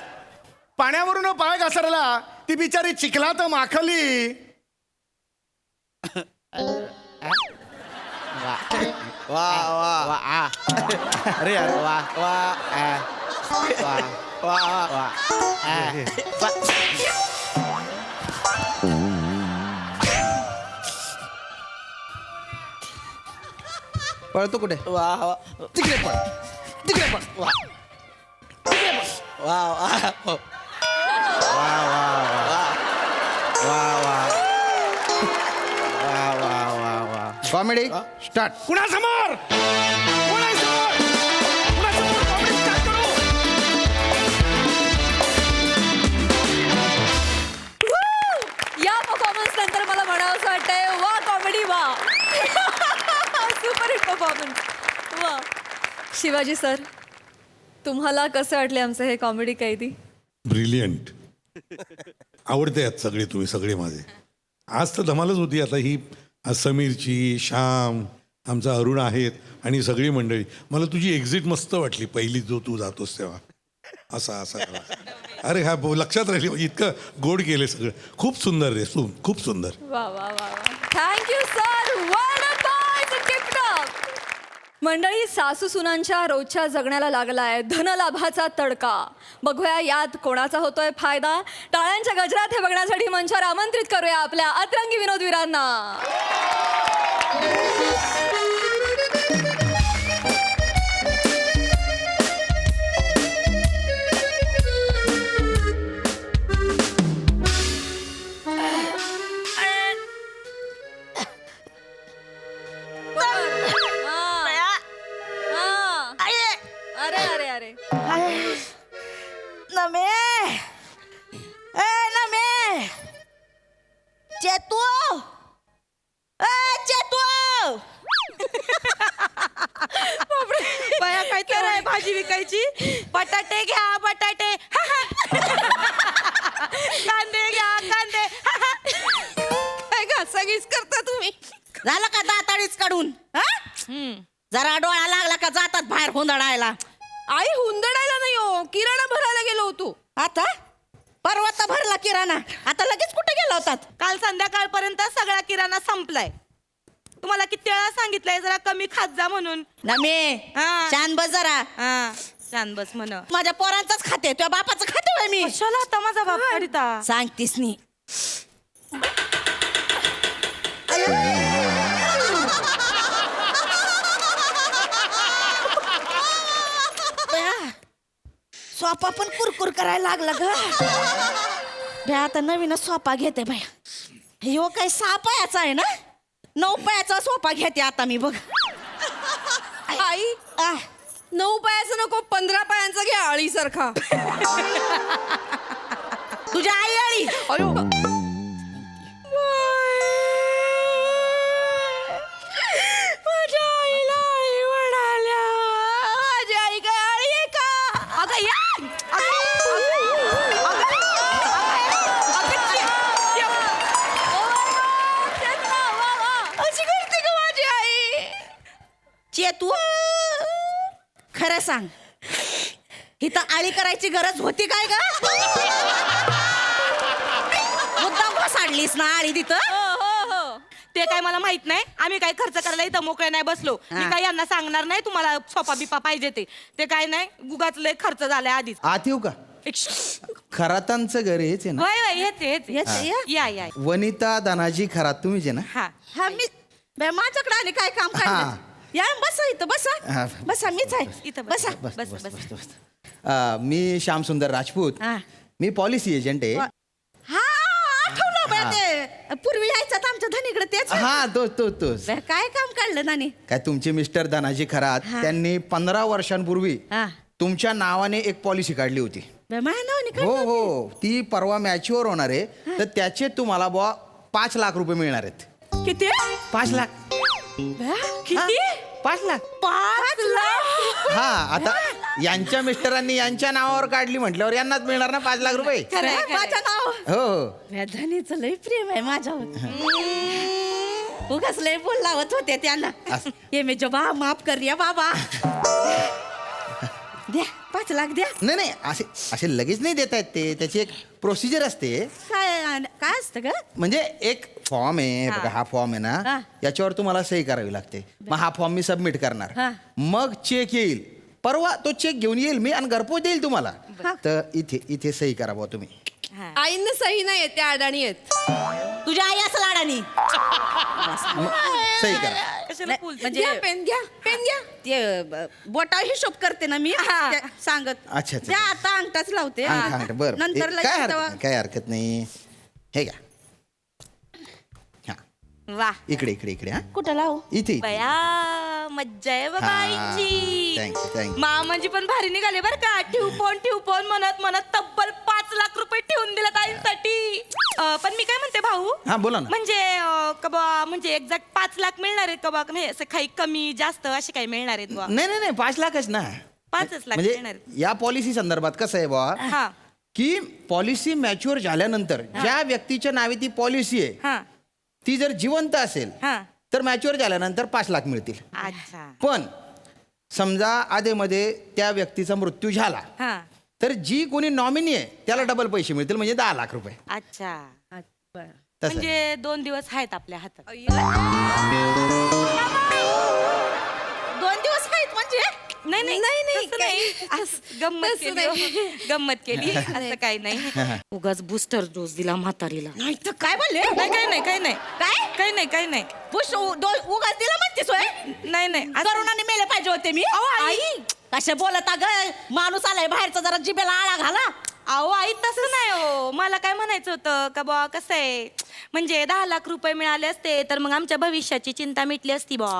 पाण्यावरून पाय घसरला ती बिचारी चिखलात माखली अरे यार
पळतो कुठे तिकडे पळ तिकडे पळ कॉमेडी स्टार्ट
कुणासमोर कुणासमोर कुणासमोर comedy start करू?
या परफॉर्मन्स नंतर मला म्हणावंसं वाटतंय वा कॉमेडी वा सुपर हिट परफॉर्मन्स वा शिवाजी सर तुम्हाला कसे वाटले आमचे हे कॉमेडी कैदी
ब्रिलियंट आवडते आहेत सगळे तुम्ही सगळे माझे आज तर धमालच होती आता ही आज समीरची श्याम आमचा अरुण आहेत आणि सगळी मंडळी मला तुझी एक्झिट मस्त वाटली पहिली जो तू जातोस तेव्हा असा असा अरे हा लक्षात राहिली इतकं गोड केले सगळं खूप सुंदर रे खूप सुंदर
वा वा वा वा थँक्यू सर मंडळी सासू सुनांच्या रोजच्या जगण्याला लागलाय धनलाभाचा तडका बघूया यात कोणाचा होतोय फायदा टाळ्यांच्या गजरात हे बघण्यासाठी मंचावर आमंत्रित करूया आपल्या अतरंगी विनोदवीरांना अरे अरे अरे
नमे ए नमे चेतू ए चेतू
बया काय तर भाजी विकायची बटाटे घ्या बटाटे कांदे घ्या कांदे काय गा सगळीच करता तुम्ही
झालं का दाताळीच काढून हा? जरा डोळा लागला का जातात बाहेर हुंदडायला
आई हुंदडायला नाही हो किराणा भरायला गेलो होतो
आता परवा तर भरला किराणा आता लगेच कुठे गेला होतात
काल संध्याकाळपर्यंत सगळा किराणा संपलाय तुम्हाला किती वेळा सांगितलंय जरा कमी खात जा म्हणून
नमे
हा.
छान बस जरा
हा छान बस म्हण
माझ्या पोरांचाच खाते तुझ्या बापाचं खाते होय मी
कशाला आता माझा बाप काढता
सांगतीस नी
सोपा पण कुरकुर करायला लागला ग बे आता नवीनच सोपा घेते बाया ह्यो काय 6 पायाचा आहे ना 9 पायाचा सोपा घेते आता मी बघ
आई 9 पायाचा नको 15 पायांचा घ्या आळीसारखा.
तुझ्या आई आळी
अयो
माझ्या आईला आई म्हणाल्या माझी आई काय आळी आहे का अगं या अशी करते का माझी आई चेतू खरं सांग इथं आळी करायची गरज होती काय ग मुद्दाम घोसाडलीस ना आळी तिथं
ते काय मला माहित नाही आम्ही काय खर्च करायला इथं मोकळे नाही बसलो मी काय यांना सांगणार नाही तुम्हाला सोपा बिपा पाहिजे ते काय नाही गुगाच लय खर्च झालाय आधीच.
आत येऊ का खरातांचं घर हेच आहे ना
होय होय हेच या या
वनिता धनाजी खरात तुम्हीच आहे ना
हा
हा मी माझ्याकडे आणि काय काम
हा.
काय या बसा इथं
हा.
बसा बसा मीच आहे
इथं
बसा
बस बस बस बस बस मी श्याम सुंदर राजपूत
हा.
मी पॉलिसी एजंट आहे
हा आठवलं बा ते पूर्वी यायचं आमच्या धनीकडे तेच
हा तोच
बे, काय काम काढलं नानी
काय तुमचे मिस्टर धनाजी खरात त्यांनी 15 वर्षांपूर्वी
हा
तुमच्या नावाने एक पॉलिसी काढली होती.
बे, माझ्या नावाने
हो
काढलं
हो ती परवा मॅच्युअर होणार आहे तर त्याचे तुम्हाला बुवा 5 लाख रुपये मिळणार आहेत.
किती
5 लाख
किती
5 लाख
5 लाख
हा आता यांच्या मिस्टरांनी यांच्या नावावर काढली म्हटल्यावर यांनाच मिळणार ना 5 लाख रुपये.
माझं नाव
हो हो
या धनीचं लय प्रेम आहे माझ्यावर उगाच लय बोल लावत होते त्यांना ये मी जबा माफ कर या बाबा द्या 5 लाख द्या
नाही नाही असे लगेच नाही देता येत ते त्याची एक प्रोसिजर असते.
काय असतं ग
म्हणजे एक फॉर्म आहे बघा हा फॉर्म आहे
हा.
ना याच्यावर तुम्हाला सही करावी लागते मग हा फॉर्म मी सबमिट करणार
हा.
मग चेक येईल परवा तो चेक घेऊन येईल मी आणि घरपोच देईल तुम्हाला तर इथे सही करा बुवा तुम्ही.
आईंना सही नाही येत त्या अडाणी आहेत.
तुझ्या आई असं लाडानी
मग सही करा.
कशाला
म्हणजे
पेन घ्या
ते बोटा हिशोब करते ना मी ते सांगत
अच्छा, अच्छा.
त्या आता अंगठाच लावते
अंगठा बरं
नंतर
काय
लगेच
हरकत
तेव्हा-
नाही, काय हरकत नाही हे घ्या हा
वा
इकडे हा
कुठं लावू
इथे
बया मज्जा आहे बाबा आईची
थँक्यू
मामांजी पण भारी निघाले बरं का ठेवपोन म्हणत तब्बल 5 लाख रुपये ठेवून दिला ताईंसाठी. पण मी काय म्हणते भाऊ
हा बोला ना.
म्हणजे म्हणजे एक्झॅक्ट 5 लाख मिळणार आहेत का बा म्हणजे असं काही कमी जास्त असे काही मिळणार आहेत बा
नाही 5 लाखच ना
5च लाख
म्हणजे
मिळणार आहेत.
या पॉलिसी संदर्भात कसं आहे बुवा
हा
की पॉलिसी मॅच्युअर झाल्यानंतर ज्या व्यक्तीच्या नावे ती पॉलिसी आहे
हा
ती जर जिवंत असेल
हा
तर मॅच्युअर झाल्यानंतर 5 लाख मिळतील.
अच्छा
पण समजा आधेमध्ये त्या व्यक्तीचा मृत्यू झाला
हा
तर जी कोणी नॉमिनी आहे त्याला डबल पैसे मिळतील म्हणजे 10 लाख रुपये
अच्छा
तसं
म्हणजे 2 दिवस आहेत आपल्या हातात.
2 दिवस आहेत म्हणजे
नाही तसं नाही असं गंमत केली हो. गंमत केली असं काही नाही उगाच बूस्टर डोस दिला म्हातारीला.
नाही तर काय बोलले
काही नाही
काय बुश उगाच दिला म्हणतेस होय
नाही
करोनाने मेले पाहिजे होते मी आई कसे बोलत ग माणूस आलाय बाहेरचा जरा जिभेला आळा घाला.
अहो आई तसं नाही हो मला काय म्हणायचं होतं का बा कसं आहे म्हणजे 10 लाख रुपये मिळाले असते तर मग आमच्या भविष्याची चिंता मिटली असती बा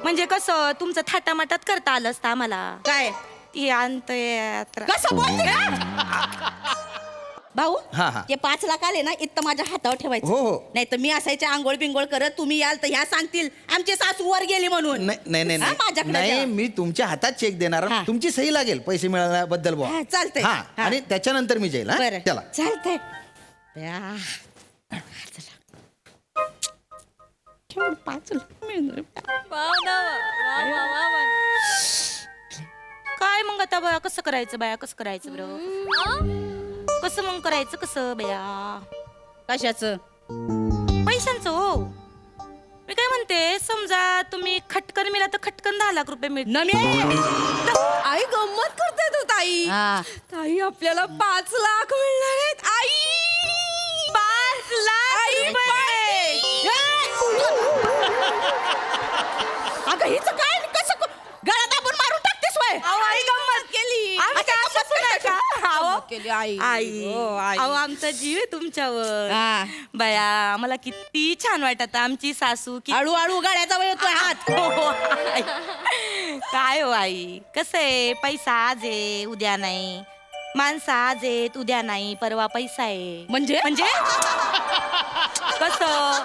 म्हणजे कसं तुमचं थाटामाटात करता आलं असतं आम्हाला.
काय
ही अंतयात्रा
कसं बोलते भाऊ
हा, हा.
ते 5 लाख आले ना इथं माझ्या हातावर ठेवायचं
हो, हो.
नाही तर मी असायचे आंघोळ बिंगोळ करत तुम्ही याल तर ह्या सांगतील आमची सासू वर गेली म्हणून
नाही
हा, माझ्याकडे
नाही
द्या.
मी तुमच्या हातात चेक देणार
हा.
तुमची सही लागेल पैसे मिळाल्याबद्दल बुवा.
हा, चालतंय.
हा
हा.
आणि त्याच्यानंतर मी जाईल हा?
बरं
त्याला
चालतंय चला 5 लाख मिळणार.
काय मग आता बाया कसं करायचं बरं कसं मग करायचं कसं बया
कशाचं
पैशांचं हो मी काय म्हणते समजा तुम्ही खटकन मिळाला तर खटकन 10 लाख रुपये मिळतील.
आई गंमत करते तू ताई.
हा.
ताई आपल्याला 5 लाख मिळणार आहेत. आई
5 लाख रुपये
अगं हिचं काय कसं गळा दाबून मारून टाकतेस वय
अहो, आई गंमत केली आम्ही काय असंच नाही
केली आई
आई
हो, आई.
अहो आमचा जीव आहे तुमच्यावर
हा.
बया मला किती छान वाटत आमची सासू किती
हळूहळू गाड्याचा वेळ येतोय हात
हो, आई. काय हो आई कसं आहे पैसा आज आहे उद्या नाही माणसं आज आहेत उद्या नाही परवा पैसा आहे
म्हणजे?
म्हणजे कसं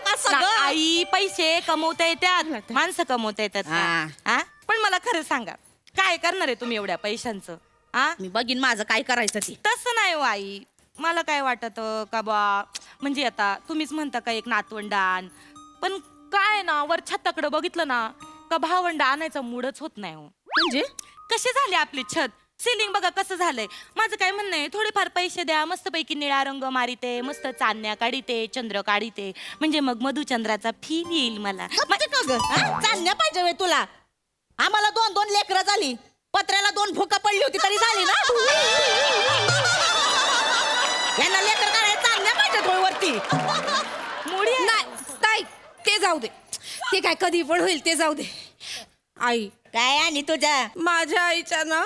कसं ग?
आई पैसे कमवता येतात माणसं कमवता येतात का?
हा.
हा? पण मला खरं सांगा काय करणार आहे तुम्ही एवढ्या पैशांचं आ
मी बघीन माझं काय करायचं ती
तसं नाही हो आई मला काय वाटत का बा म्हणजे आता तुम्हीच म्हणता का एक नातवंडान पण काय ना वर छताकडे बघितलं ना का भावंड आणायचा मूडच होत नाही हो
म्हणजे
कसे झाले आपले छत सिलिंग बघा कसं झालंय माझं काय म्हणणं आहे थोडेफार पैसे द्या मस्तपैकी निळा रंग मारिते मस्त चांदण्या काढिते चंद्र काढिते म्हणजे मग मधुचंद्राचा फील येईल मला
म्हणजे का ग चालण्या पाहिजे वे तुला आम्हाला 2 लेकरं झाली पत्र्याला 2 भुका पडली होती तरी झाली ना यांना लेकर करायला चालण्या पाहिजे थोडी वरती
मुडी आहे.
नाही ताई ते जाऊ दे ते काय कधी पण होईल ते जाऊ दे आई
काय आणि तुझ्या
माझ्या आईच्या ना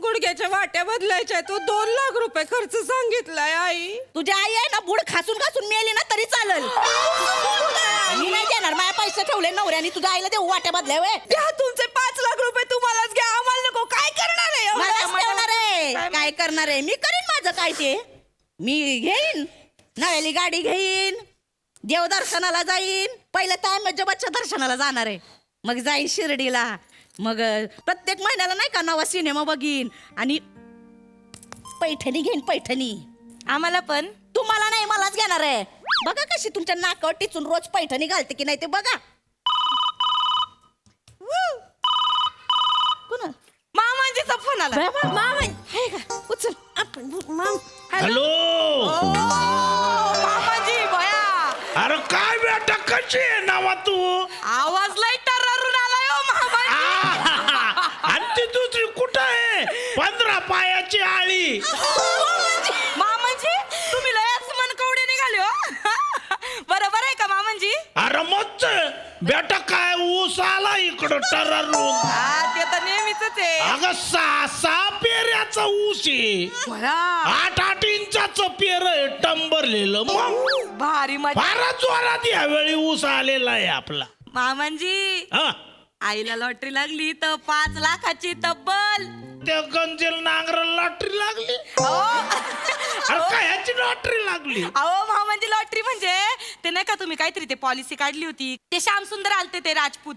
गुडघ्याच्या वाट्या बदलायच्या तो 2 लाख रुपये खर्च सांगितलाय आई
तुझी आई आहे ना बुड खासून खासून मेली ना तरी चालेल मी नाही देणार माझ्या पैसे ठेवले नवऱ्याने तुझ्या आईला देऊ वाट्या बदल्या वे
घ्या तुमचे 5 लाख रुपये तुम्हालाच घ्या आम्हाला नको काय करणार आहे एवढं?
मलाच ठेवणार आहे काय करणार आहे मी करीन माझं काय ते मी घेईन नव्याली गाडी घेईन देवदर्शनाला जाईन पहिलं तायमजबाच्या दर्शनाला जाणार आहे मग जाईन शिर्डीला मग प्रत्येक महिन्याला नाही का नवा सिनेमा बघीन आणि पैठणी घेईन पैठणी
आम्हाला पण
तुम्हाला नाही मलाच घेणार आहे बघा कशी तुमच्या नाकावर टिचून रोज पैठणी घालते की नाही ते बघा कोण
मामांजीचा फोन आला
उचल आपण
हॅलो
मामाजी बया
अरे काय बेटा कशी आहे नावा तू
आवाज लय टर्रारून आलाय हो मामाजी
आणि ती दुसरी कुठं आहे 15 पायाची आळी
मामाजी तुम्ही लयच मन कवडे निघाले हो बरोबर आहे का मामाजी
अरे मच्च बेटा काय ऊस आला इकडं टरारून
हा ते तर नेहमीच आहे
अगं 6 पेऱ्याचा ऊस आहे 8 इंचाचं पेर आहे टंबरलेलं मग
भारी मजा
फारच जोरात यावेळी ऊस आलेला आहे आपला
मामांजी
हा
आईला लॉटरी लागली तर 5 लाखाची तब्बल
त्या गंजेल नांगर लॉटरी लागली अरे काय ह्याची लॉटरी लागली
अहो मामांजी लॉटरी म्हणजे ते नाही का तुम्ही काहीतरी ते पॉलिसी काढली होती ते श्याम सुंदर आलते ते राजपूत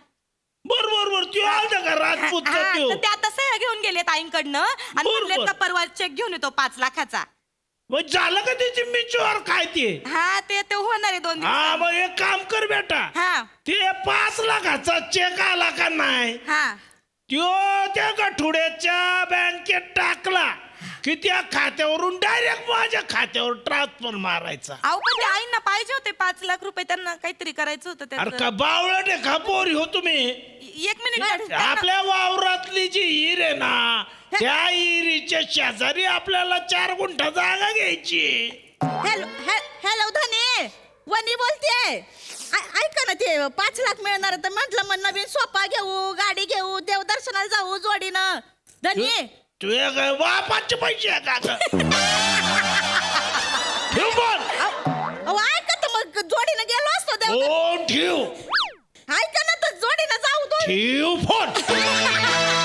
बरोबर त्यो आलता का राजपूतचा
हा,
त्यो
तर ते आता सह्या घेऊन गेले ताईंकडनं आणि
बरोबर.
म्हणलेत का परवा चेक घेऊन येतो 5 लाखाचा
मग झालं का त्याची मिचवर काय ते
हा ते होणार आहे 2
हा
दिवसात
मग एक काम कर बेटा
हा
ते 5 लाखाचा चेक आला का नाही
हा
त्यो त्या गठुड्याच्या बँकेत टाकला की त्या खात्यावरून डायरेक्ट माझ्या खात्यावर ट्रान्सफर मारायचा
अहो पण ते आईंना पाहिजे होते 5 लाख रुपये त्यांना काहीतरी करायचं होतं
अरे
त्याचं.
का बावळट आहे का पोरी हो तुम्ही
1 मिनिट
आपल्या वावरातली जी हिर आहे ना त्या हिरीच्या शेजारी आपल्याला 4 गुंठा जागा घ्यायची
हॅलो धने वनी बोलते ऐका ना ते 5 लाख मिळणार तर म्हटलं मग नवीन सोफा घेऊ गाडी घेऊ देवदर्शनाला जाऊ जोडीनं धनी
तुझ्या काय बापाचे पैसे आहे का ग? ठेव बोल
अहो ऐका तर मग जोडीनं गेलो असतो देव
फोन ठेव
ऐका ना तर जोडीनं जाऊ दोन
ठेव फोन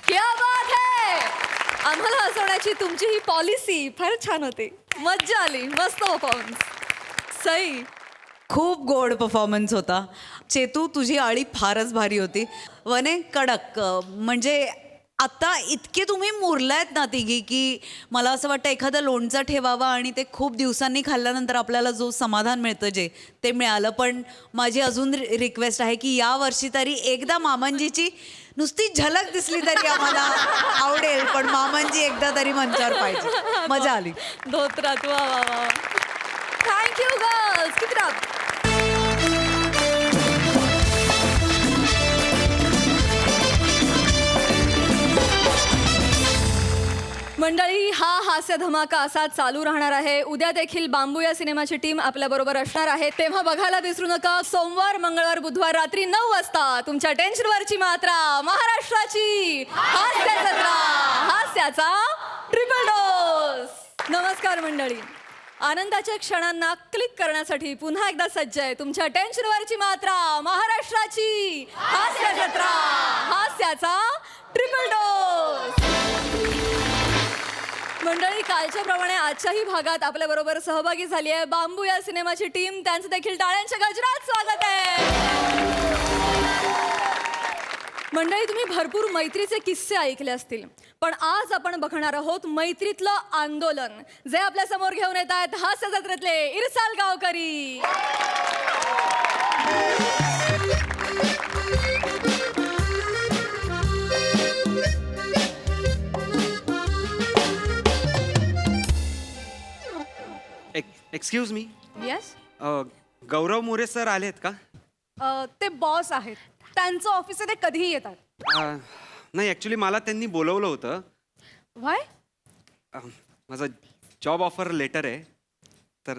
क्या बात है आम्हाला हसवण्याची तुमची ही पॉलिसी फार छान होती मज्जा आली मस्त परफॉर्मन्स सई
खूप गोड परफॉर्मन्स होता चेतू तुझी आळी फारच भारी होती वने कडक म्हणजे आता इतके तुम्ही मुरलायत ना तिघी की मला असं वाटतं एखादं लोणचं ठेवावं आणि ते खूप दिवसांनी खाल्ल्यानंतर आपल्याला जो समाधान मिळतं जे ते मिळालं पण माझी अजून रिक्वेस्ट आहे की या वर्षी तरी एकदा मामांजीची नुसती झलक दिसली तरी आम्हाला आवडेल पण मामांजी एकदा तरी मंचावर पाहिजे मजा आली
धोत्रात वा वा वा थँक्यू गर्ल्स किती रात मंडळी, हा हास्य धमाका असा चालू राहणार आहे. उद्या देखील बांबू या सिनेमाची टीम आपल्या बरोबर असणार आहे. तेव्हा बघायला विसरू नका. सोमवार, मंगळवार, बुधवार रात्री 9 वाजता तुमच्या टेन्शनवरची मात्रा, महाराष्ट्राची हास्य जत्रा, हास्याचा ट्रिपल डोस. नमस्कार मंडळी. आनंदाच्या क्षणांना क्लिक करण्यासाठी पुन्हा एकदा सज्ज आहे तुमच्या टेन्शनवरची मात्रा, महाराष्ट्राची हास्य जत्रा, हास्याचा ट्रिपल डोस. मंडळी, कालच्या प्रमाणे आजच्याही भागात आपल्या बरोबर सहभागी झाली आहे बांबू या सिनेमाची टीम. त्यांचं देखील टाळ्यांच्या गजरात स्वागत आहे. मंडळी, तुम्ही भरपूर मैत्रीचे किस्से ऐकले असतील, पण आज आपण बघणार आहोत मैत्रीतलं आंदोलन, जे आपल्या समोर घेऊन येत आहेत हास्य जत्रेतले इरसाल गावकरी.
एक्सक्यूज मी,
येस,
गौरव मोरे सर आलेत का?
ते बॉस आहेत. त्यांचं ऑफिस आहे, ते कधीही येतात.
नाही, ॲक्च्युली मला त्यांनी बोलवलं होतं.
व्हाय?
माझा जॉब ऑफर लेटर आहे, तर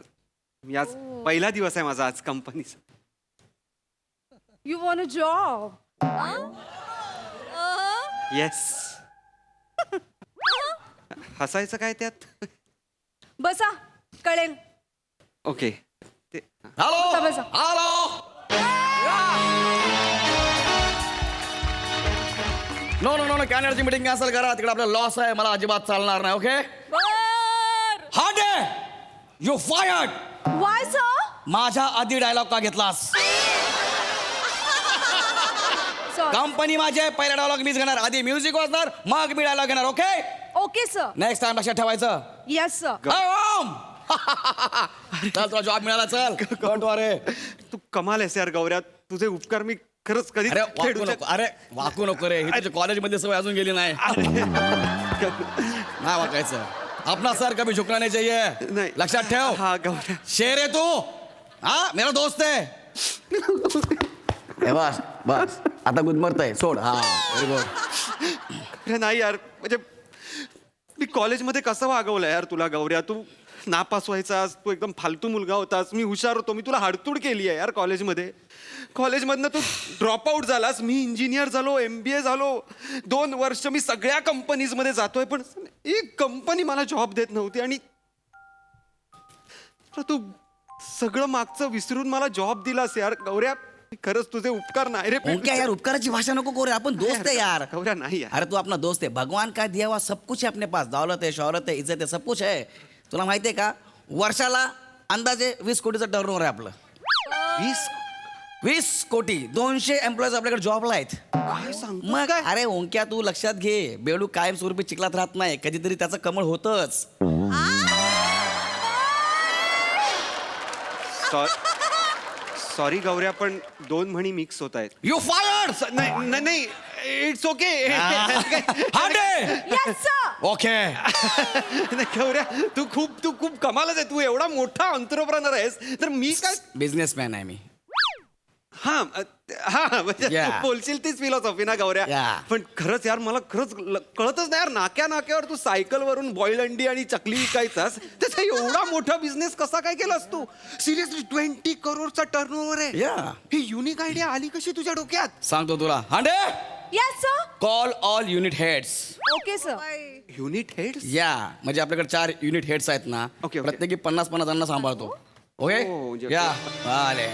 मी आज पहिला दिवस आहे माझा आज कंपनीचा.
You want a job?
Yes. हसायचं काय त्यात?
बसा, कळेल.
ओके. ते
बसा, बसा.
नो नो नो नो कॅनडची मीटिंग कॅन्सल करा. तिकडे आपला लॉस आहे, मला अजिबात चालणार नाही. Okay, hard you fired.
Why sir?
माझ्या आधी डायलॉग का घेतलास? कंपनी माझी आहे, पहिला डायलॉग मीच घेणार. आधी म्युझिक वाजणार, मग मी डायलॉग घेणार. Okay
okay sir.
Next time लक्षात ठेवायचं.
Yes sir.
चल, तुला जॉब मिळाला. चल, डोंट वरी.
तू कमाल आहेस यार गौऱ्या, तुझे उपकार मी खरंच कधी
अरे वाकू नको, अरे वाकू नको रे. ही तुझ्या कॉलेजमध्ये सवय अजून गेली नाही. नाही वाकायचं. अपना सर कभी झुकना नहीं चाहिए.
नहीं.
लक्षात ठेव.
हा गौऱ्या.
शेर है तू. हाँ, मेरा दोस्त है. बस बस, आता गुदमरतय. सोड. हा, व्हेरी गुड.
अरे नाही यार, म्हणजे मी कॉलेजमध्ये कसं वागवलं यार तुला गौऱ्या. तू नापास व्हायचास, तू एकदम फालतू मुलगा होतास, मी हुशार होतो. मी तुला हाडतूड केली आहे यार कॉलेजमध्ये. कॉलेजमधनं तू ड्रॉपआउट झालास, मी इंजिनियर झालो, MBA झालो. 2 वर्ष मी सगळ्या कंपनीजमध्ये जातोय, पण एक कंपनी मला जॉब देत नव्हती. आणि तू सगळं मागचं विसरून मला जॉब दिलास यार गौऱ्या. खरंच तुझे उपकार नाही रे.
क्या यार, उपकाराची भाषा नको करू. आपण दोस्त है यार.
गौऱ्या नाही यार.
अरे तू अपना दोस्त है. भगवान का दिया हुआ सब कुछ है अपने पास. दौलत है, शौहरत है, इज्जत है, सब कुछ है. तुला माहिती आहे का, वर्षाला अंदाजे 20 कोटीचं टर्नओव्हर आहे आपलं. 20 कोटी. 200 एम्प्लॉईज आपल्याकडे जॉबला आहेत.
काय सांगतो?
मग अरे ओंक्या, तू लक्षात घे, बेडू कायम स्वरूपी चिखलात राहत नाही. कधीतरी त्याचं कमळ होतच.
सॉरी गौऱ्या, पण 2 म्हणी मिक्स होत आहेत.
You fired.
नाही नाही, it's okay.
Yes sir.
Okay.
नाही गौऱ्या, तू खूप कमालच आहे. तू एवढा मोठा एंटरप्रेनर आहेस, तर मी काय.
बिझनेसमॅन आहे मी.
हा हा, म्हणजे
Yeah.
तू बोलशील तीच फिलॉसॉफी ना गौऱ्या.
Yeah.
पण खरंच यार, मला खरंच कळतच नाही यार, नाक्यावर तू सायकलवरून बॉईल अंडी आणि चकली विकायचास, त्याचा एवढा मोठा बिझनेस कसा काय केलास तू? सिरियसली 20 करोडचा टर्नओव्हर आहे.
Yeah.
ही युनिक आयडिया आली कशी तुझ्या डोक्यात?
सांगतो तुला. हांडे,
yes sir.
Call all unit heads.
Okay sir.
Unit head?
या, म्हणजे आपल्याकडे 4 युनिट हेड्स आहेत ना.
Okay, okay.
प्रत्येकी 50-50 जणांना सांभाळतो. ओके,
Oh, म्हणजे-
या आले.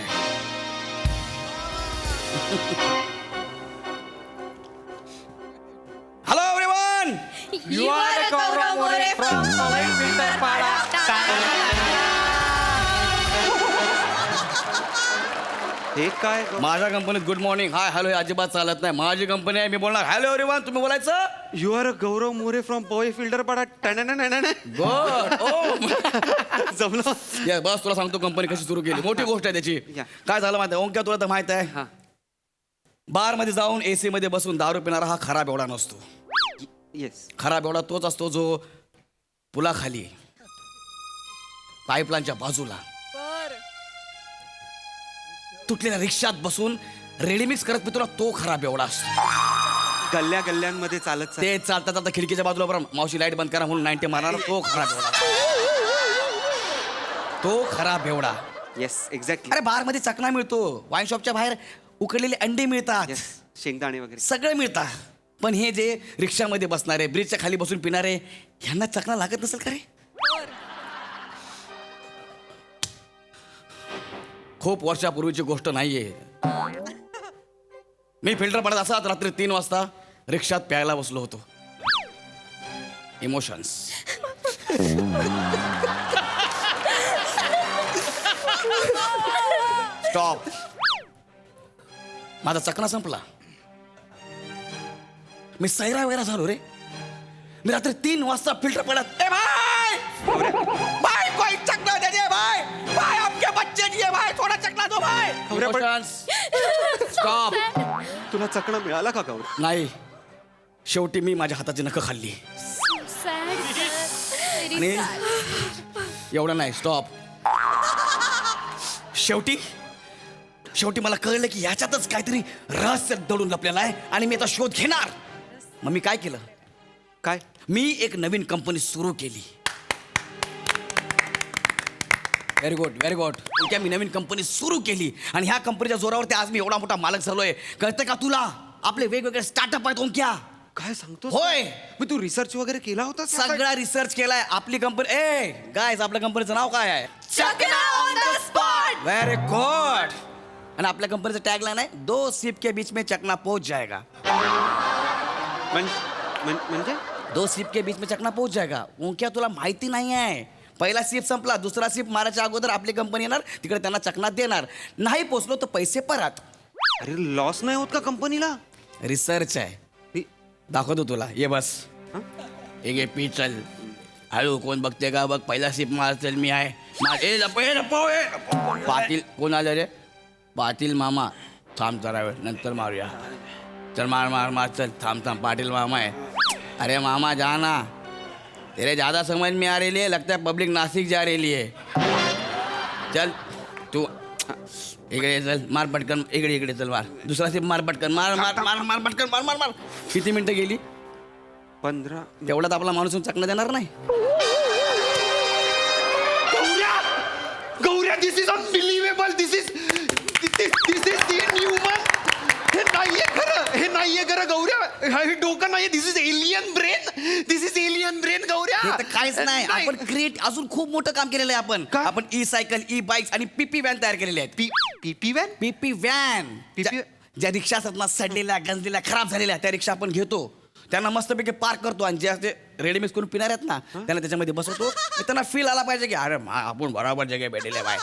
Hello everyone.
You are Gaurav More from
हे काय
माझ्या कंपनीत गुड मॉर्निंग, हाय, हॅलो हे अजिबात चालत नाही. माझी कंपनी आहे, मी बोलणार हॅलो एव्हरीवन, तुम्ही बोलायचं.
You are Gaurav More from पॉय फिल्डर पाडा.
गुड. ओ
जमलं.
या बस, तुला सांगतो कंपनी कशी सुरू केली. मोठी गोष्ट आहे त्याची.
या.
काय झालं माहिती आहे ओंक्या, तुला तर माहित आहे,
हा.
बार मध्ये जाऊन AC मध्ये बसून दारू पिणारा हा खराब एवढा नसतो.
येस.
खराब एवढा तोच असतो जो पुलाखाली, पाईपलाईनच्या बाजूला, तुटलेल्या रिक्षात बसून रेडीमिक्स करत मी तुला, तो खराब एवढा असतो.
गल्ल्या गल्ल्यांमध्ये चालत
ते चालता चालता खिडकीच्या बाजूला बरं मावशी लाईट बंद करा म्हणून 90 मारणार तो खराब एवढा.
Yes exactly.
अरे बार मध्ये चकना मिळतो, वाईन शॉपच्या बाहेर उकडलेले अंडे मिळतात,
येस शेंगदाणे वगैरे
सगळं मिळतात. पण हे जे रिक्षामध्ये बसणारे, ब्रिजच्या खाली बसून पिणारे, ह्यांना चकना लागत नसेल का रे? खूप वर्षापूर्वीची गोष्ट नाहीये. मी फिल्टर पडत असाच रात्री 3 वाजता रिक्षात प्यायला बसलो होतो. इमोशन्स. स्टॉप. माझा चकना संपला. मी सैरा वगैरे झालो रे. मी रात्री 3 वाजता फिल्टर पडत, ए भाई भाई कोई चकना दे दे भाई, भाई आपके बच्चे दिए भाई, थोड़ा चकना दो भाई. स्टॉप.
तुला चकणा मिळाला का गौऱ्या?
नाही, शेवटी मी माझ्या हाताची नखं खाल्ली. आणि एवढं नाही, स्टॉप. शेवटी मला कळलं की याच्यातच काहीतरी रहस्य दडून लपलेलं आहे आणि मी याचा शोध घेणार. मग मी काय केलं?
काय?
मी एक नवीन कंपनी सुरू केली. Very good very good. मी नवीन कंपनी सुरू केली आणि ह्या कंपनीच्या जोरावरती आज मी एवढा मोठा मालक झालोय. कळतं का तुला? आपले वेगवेगळे स्टार्टअप आहेत ओंक्या.
काय सांगतो?
होय.
मग तू रिसर्च वगैरे केला होता?
सगळा रिसर्च केलाय. आपली कंपनी, ए गायज, आपल्या कंपनीचं नाव काय आहे?
चकना on the spot.
Very good. आणि आपल्या कंपनीचं टॅगलाईन आहे, 2 सिप के बीच में चकना पहुंच जाएगा.
म्हणजे
2 सिप के बीच में चकना पहुंच जाएगा. ओंक्या तुला माहिती नाही आहे. पहिला सिप संपला, दुसरा सिप मारायच्या अगोदर आपली कंपनी येणार, तिकडे त्यांना चकना देणार. नाही पोचलो तर पैसे परत.
अरे लॉस नाही होत का कंपनीला?
रिसर्च आहे. दाखवतो तुला, ये बस. एक घे पी, चल हळू. कोण बघते का बघ. पहिला सिप मार, चल मी आहे. पाटील कोण आलं रे? पाटील मामा. थांब जरा वेळ, नंतर मारूया. चल मार मार मार, चल थांब थांब. पाटील मामा आहे. अरे मामा जा ना, तेरे ज़्यादा समझ में आ रही है, लगता है पब्लिक नासिक जा रही है. चल तू इकडे चल, मार पटकन. इकडे चल, मार. दुसरा सिप मार पटकन. मार मार मार मार पटकन, मार मार मार. किती मिनिटं गेली?
15.
तेवढ्यात आपला माणूस चकना देणार नाही.
गौऱ्या, this is unbelievable. This is inhuman. हे नाहीये खरं गौऱ्या. हे डोकं नाहीये. This is alien brain. This is alien brain गौऱ्या.
हे तर काहीच नाही. आपण क्रिएट अजून खूप मोठं काम केलेलं आहे आपण. आपण ई सायकल, ई बाईक्स आणि पीपी व्हॅन तयार केलेले आहेत.
पीपी व्हॅन?
पीपी व्हॅन. ज्या रिक्षा असतात ना, सडलेल्या, गंजलेल्या, खराब झालेल्या, त्या रिक्षा आपण घेतो, त्यांना मस्तपैकी पार्क करतो आणि जे असे रेडी मिक्स करून पिणार आहेत ना, त्यांना त्याच्यामध्ये बसवतो. त्यांना फील आला पाहिजे की अरे आपण बरोबर जगे भेटले बाय.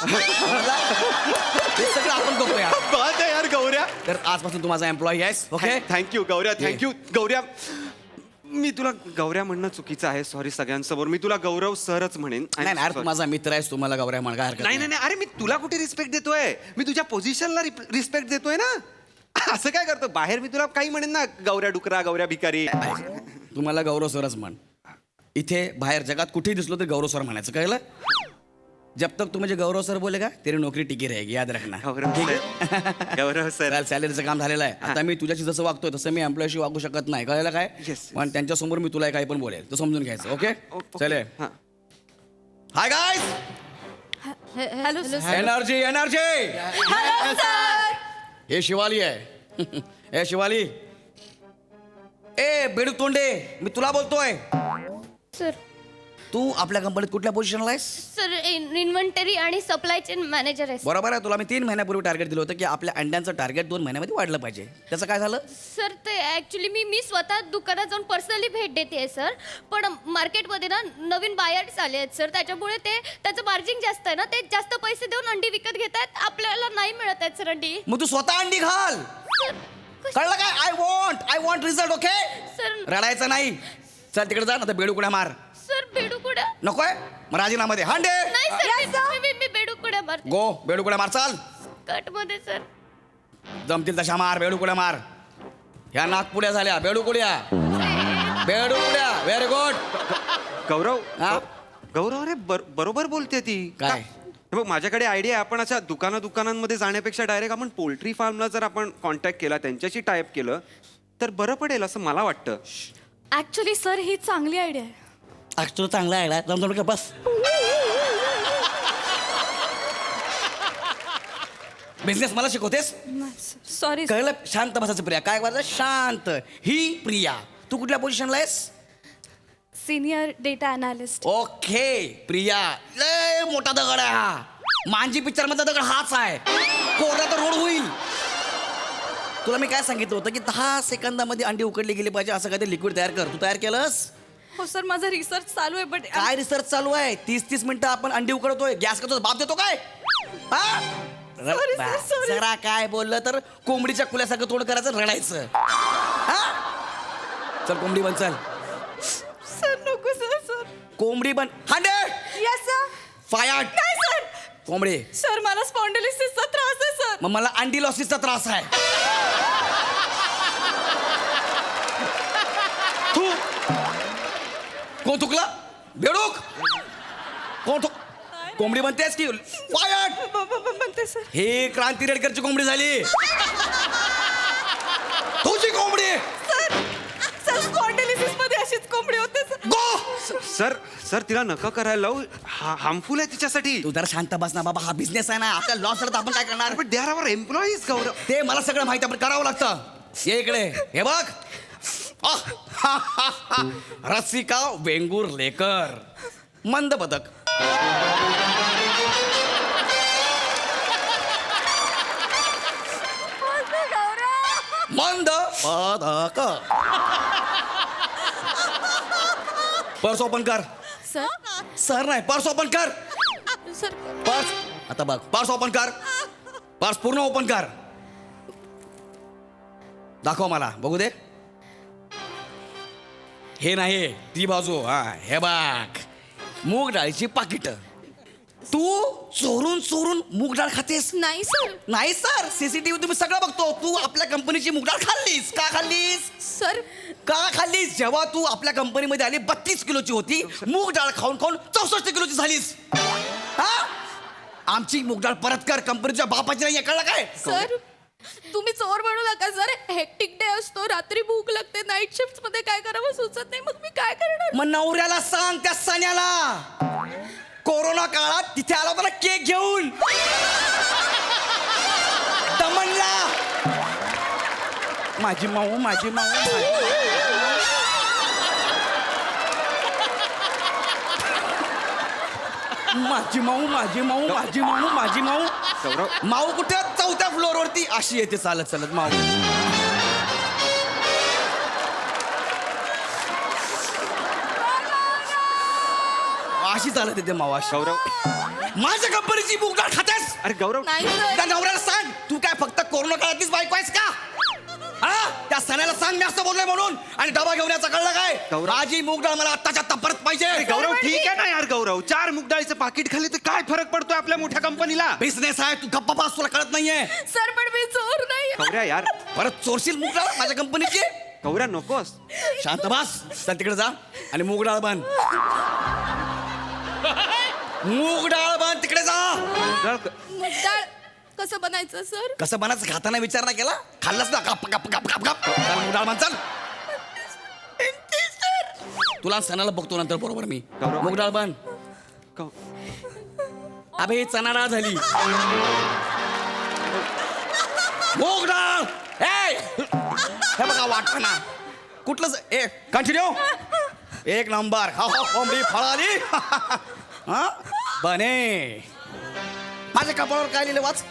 हे सगळं आपण करतो यार.
बात आहे यार गौऱ्या.
तर आजपासून तू माझा एम्प्लॉई आहेस. ओके,
थँक्यू गौऱ्या. थँक्यू गौऱ्या. मी तुला गौऱ्या म्हणणं चुकीचं आहे. सॉरी सगळ्यांसमोर. मी तुला गौरव सरच म्हणेन.
नाही नाही, तू माझा मित्र आहेस, तुम्हाला गौऱ्या म्हणा हरकत
नाही नाही. अरे मी तुला कुठे रिस्पेक्ट देतोय? मी तुझ्या पोझिशनला रिस्पेक्ट देतोय ना. असं काय करतो? बाहेर मी तुला काही म्हणेन ना, गौऱ्या डुकरा, गौऱ्या भिकारी.
तुम्हाला गौरव सरच म्हण. इथे बाहेर जगात कुठेही दिसलो तर गौरव सर म्हणायचं, कळलं? जब तक तू मुझे गौरव सर बोलेगा तेरी नोकरी टिकी रहेगी, याद रखना.
गौरव सर.
सॅलरीचं काम झालेलं आहे. आता मी तुझ्याशी जसं वागतोय तसं मी एम्प्लॉयशी वागू शकत नाही, कळलं काय? पण त्यांच्यासमोर मी तुला काही पण बोलेल तर समजून घ्यायचं. ओके चले. Hi guys.
Hello
energy energy. हे शिवाली आहे. ए शिवाली. ए बेडू तोंडे, मी तुला बोलतोय.
सर.
तू आपल्या कंपनीत कुठल्या पोझिशनला आहेस?
सर इन्व्हेंटरी आणि सप्लाय चेन मॅनेजर आहे.
बरोबर आहे. तुला मी 3 महिन्यापूर्वी टार्गेट दिलं होतं की आपल्या अंड्यांचं टार्गेट 2 महिन्यामध्ये वाढलं पाहिजे. त्याचं काय झालं?
सर ते ॲक्च्युली मी स्वतः दुकानात जाऊन पर्सनली भेट देते सर. पण मार्केटमध्ये ना नवीन बायर्स आले आहेत सर, त्याच्यामुळे त्याचं मार्जिन जास्त आहे ना, ते जास्त पैसे देऊन अंडी विकत घेत आहेत. आपल्याला नाही मिळत आहेत सर अंडी.
मग तू स्वतः अंडी घाल. कळलं काय? I want result. Okay
sir.
रडायचं नाही. चल तिकडे जा ना, तर बेडूकुड्या मार.
सर बेडूकुड्या
नकोय? मग राजीनामा दे. हांडे.
नाही सर, मी बेडूकुड्या मारते.
गो बेडूकुड्या मार. चाल
कट मध्ये सर.
जमतील तशा मार. बेडूकुड्या मार. ह्या नागपुड्या झाल्या. बेडूकुड्या. बेडूकुड्या. Very good.
गौरव. गौरव अरे बरोबर बोलते ती.
काय?
बघ माझ्याकडे आयडिया आहे. आपण अशा दुकानांमध्ये जाण्यापेक्षा डायरेक्ट आपण पोल्ट्री फार्मला जर आपण कॉन्टॅक्ट केला, त्यांच्याशी टायअप केलं तर बरं पडेल असं मला वाटतं.
ऍक्च्युली सर ही चांगली आयडिया आहे.
ऍक्च्युली चांगला आहे जमजम का बस. बिझनेस मला शिकवतेस?
सॉरी
कळलं? शांत बसायचं प्रिया. काय करायचं? शांत. ही प्रिया. तू कुठल्या पोझिशनला आहेस?
Senior data analyst.
Okay Priya, लय मोठा दगड आहे हा. मांजी पिक्चर मधला दगड हाच आहे. कोरला तर रोड होईल. तुला मी काय सांगितलं होतं की 10 सेकंदामध्ये अंडी उकडली गेली पाहिजे असं काहीतरी लिक्विड तयार कर. तू तयार केलंस?
हो सर माझा रिसर्च चालू आहे बट
काय रिसर्च चालू आहे? 30-30 मिनिटं आपण अंडी उकडतोय. गॅस करतो बाप देतो काय? हा? जरा काय बोललं तर कोंबडीच्या कुल्यासारखं तोंड करायचं, रडायचं. हा? चल कोंबडी बन, चल.
सर नको सर.
कोंबडी बन. 100.
Yes sir.
फायर.
नाही सर.
कोंबडी.
सर मला स्पॉन्डिलिसिसचा त्रास आहे सर.
मग मला अँडिलॉसिसचा त्रास आहे. तू कोण थुकला? बेडूक. कोण थुक? कोंबडी बनतेस की फायर?
म्हणते सर.
हे क्रांती रेडकरची कोंबडी झाली. तुझी कोंबडी.
सर स्पॉन्डिलिसिस मध्ये अशीच कोंबडी होते सर.
गो.
सर तिला नका करायला लावू. हार्मफुल आहे तिच्यासाठी.
तू जरा शांत बस ना बाबा. हा बिझनेस आहे ना. आपल्या लॉस झाला तर आपण काय करणार?
पण दे आर आवर एम्प्लॉईज गौरव.
ते मला सगळं माहिती आहे, पण करावं लागतं. ये इकडे. हे बघ. रसिका वेंगुर लेकर, मंद बदक. मंद बदक. पर्स ओपन कर.
सर.
सर नाही, पर्स ओपन कर.
Sir
purse. आता बघ, पर्स ओपन कर. पर्स पूर्ण ओपन कर. दाखव मला, बघू दे. हे नाही, ती बाजू. हा, हे बघ. मूग डाळीची पाकिट. तू चोरून चोरून मूग डाळ खातेस?
नाही सर.
नाही सर, सीसीटीव्ही तुम्ही सगळं बघतो. तू आपल्या कंपनीची मूग डाळ खाल्लीस. का खाल्लीस?
सर
का खाल्लीस? जेव्हा तू आपल्या कंपनीमध्ये आली 32 किलोची होती, मूग डाळ खाऊन खाऊन 64 किलोची झालीस. हा? आमची मूग डाळ परत कर. कंपनीच्या बापाची नाही, कळलं काय?
सर तुम्ही चोर बनू नका सर. हेक्टिक डे असतो, रात्री भूक लागते, नाईट शिफ्ट मध्ये काय करावं सुचत नाही. मग मी काय करणार?
मग नवऱ्याला सांग, त्या सान्याला. कोरोना काळात तिथे आला होता ना केक घेऊन, दमनला. माझी माऊ, माझी माऊ, माझी माऊ, माझी माऊ, माझी माऊ, माझी माऊ. माऊ कुठे? 4थ्या फ्लोअरवरती अशी येते चालत चालत माऊ. अशी चालत येते मावा.
गौरव,
माझ्या कंपनीची मूग डाळ खातेस?
अरे गौरव,
नाही सर.
त्या नवऱ्याला सांग, तू काय फक्त कोरोना काळातलीच बायको आहेस का? हा? त्या सणाला सांग मी असं बोललोय म्हणून. आणि डबा घेऊन याचा कळलं काय?
गौरव.
माझी मूग डाळ मला आत्ताच्या आत्ता परत पाहिजे.
गौरव ठीक आहे ना यार. गौरव, 4 मूग डाळीचं पाकिट खाली तर काय फरक पडतोय आपल्या मोठ्या कंपनीला?
बिझनेस आहे, तू गप्पा पास, तुला कळत नाहीये.
सर पण मी चोर नाही.
गौऱ्या यार,
परत चोरशील मूग डाळ माझ्या कंपनीची?
गौऱ्या नकोस.
शांत बस. चल तिकडे जा आणि मूग डाळ बांध. मूग डाळ बांध, तिकडे जा.
डाळ कसं बनायचं सर?
कसं बनायचं खाताना विचार नाही केला? खाल्लास ना? गप गप गप गप गप. चल मूग डाळ बांध, चल. तुला सणाला बघतो नंतर बरोबर मी. मूग डाळ बांध. अबे ही चणा डाळ झाली. मूग डाळ. हे बघा वाटणा. कुठलं ए कंटिन्यू. एक नंबर. हा हा कोंबडी फळाली. हा बने. माझ्या कपाळावर काय लिहिलं वाच.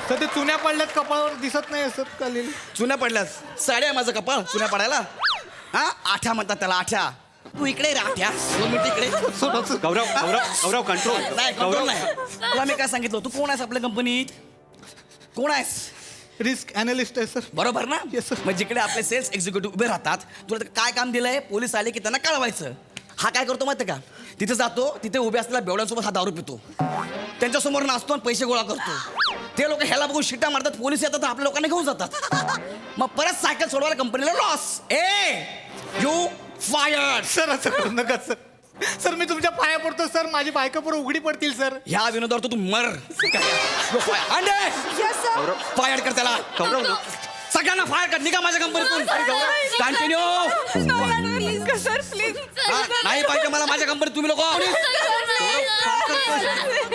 सर ते चुन्या पडल्यात कपाळावर, दिसत नाही असं खाली.
चुन्या पडल्यात. साड्या आहे माझं कपाळ चुन्या पडायला. हा आठ्या म्हणतात त्याला, आठ्या. तू इकडे रे आठ्या. 2 मिनिट इकडे.
गौरव, गौरव, गौरव कंट्रोल.
नाही कंट्रोल नाही. तुला मी काय सांगितलं? तू कोण आहेस आपल्या कंपनीत? कोण आहेस?
रिस्क अनालिस्ट आहे सर.
बरोबर ना?
Yes, sir.
मग जिकडे आपले सेल्स एक्झिक्युटिव्ह उभे राहतात, तुला काय काम दिलंय? पोलीस आले की त्यांना कळवायचं. हा काय करतो माहिती का? तिथे जातो, तिथे उभे असलेल्या बेवड्यांसोबत हा दारू पितो, त्यांच्यासमोर नाचतो आणि पैसे गोळा करतो. ते लोक ह्याला बघून शिट्ट्या मारतात, पोलीस येतात, आपल्या लोकांना घेऊन जातात. मग परत सायकल सोडवायला कंपनीला लॉस. You fired.
सर असं करू नका सर. सर मी तुमच्या पाया पडतो सर, माझी बायका पुढे उघडी पडतील सर.
ह्या विनोदावर तर तू मर. फायर कर त्याला. सगळ्यांना फायर कर. निघा माझ्या कंपनीतून. कंटिन्यू. नाही पाहिजे मला माझ्या कंपनीत तुम्ही लोक.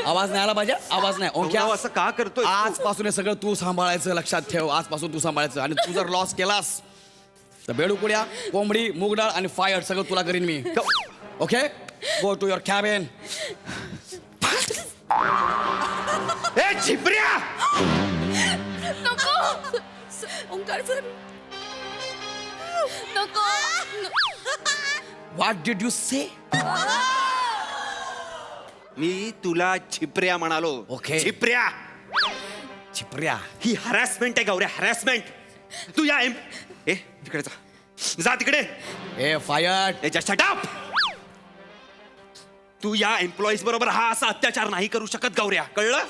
आवाज नाही आला पाहिजे. आवाज नाही. ओके
असं का करतोय?
आजपासून हे सगळं तू सांभाळायचं. लक्षात ठेव, आजपासून तू सांभाळायचं. आणि तू जर लॉस केलास तर बेडूकुड्या, कोंबडी, मूगडाळ आणि फायर सगळं तुला करीन मी. Okay, go to your cabin.
ए झिपऱ्या,
नको ओंकार सर, नको.
What did you say?
मी तुला झिपऱ्या म्हणालो.
ओके.
झिपऱ्या.
छिपऱ्या.
ही हॅरॅसमेंट आहे गौऱ्या, हॅरॅसमेंट. तू या ए तिकडे जा तिकडे.
ए फायर.
Shut up. तू या एम्प्लॉईज बरोबर हा असा अत्याचार नाही करू शकत गौऱ्या. कळलं?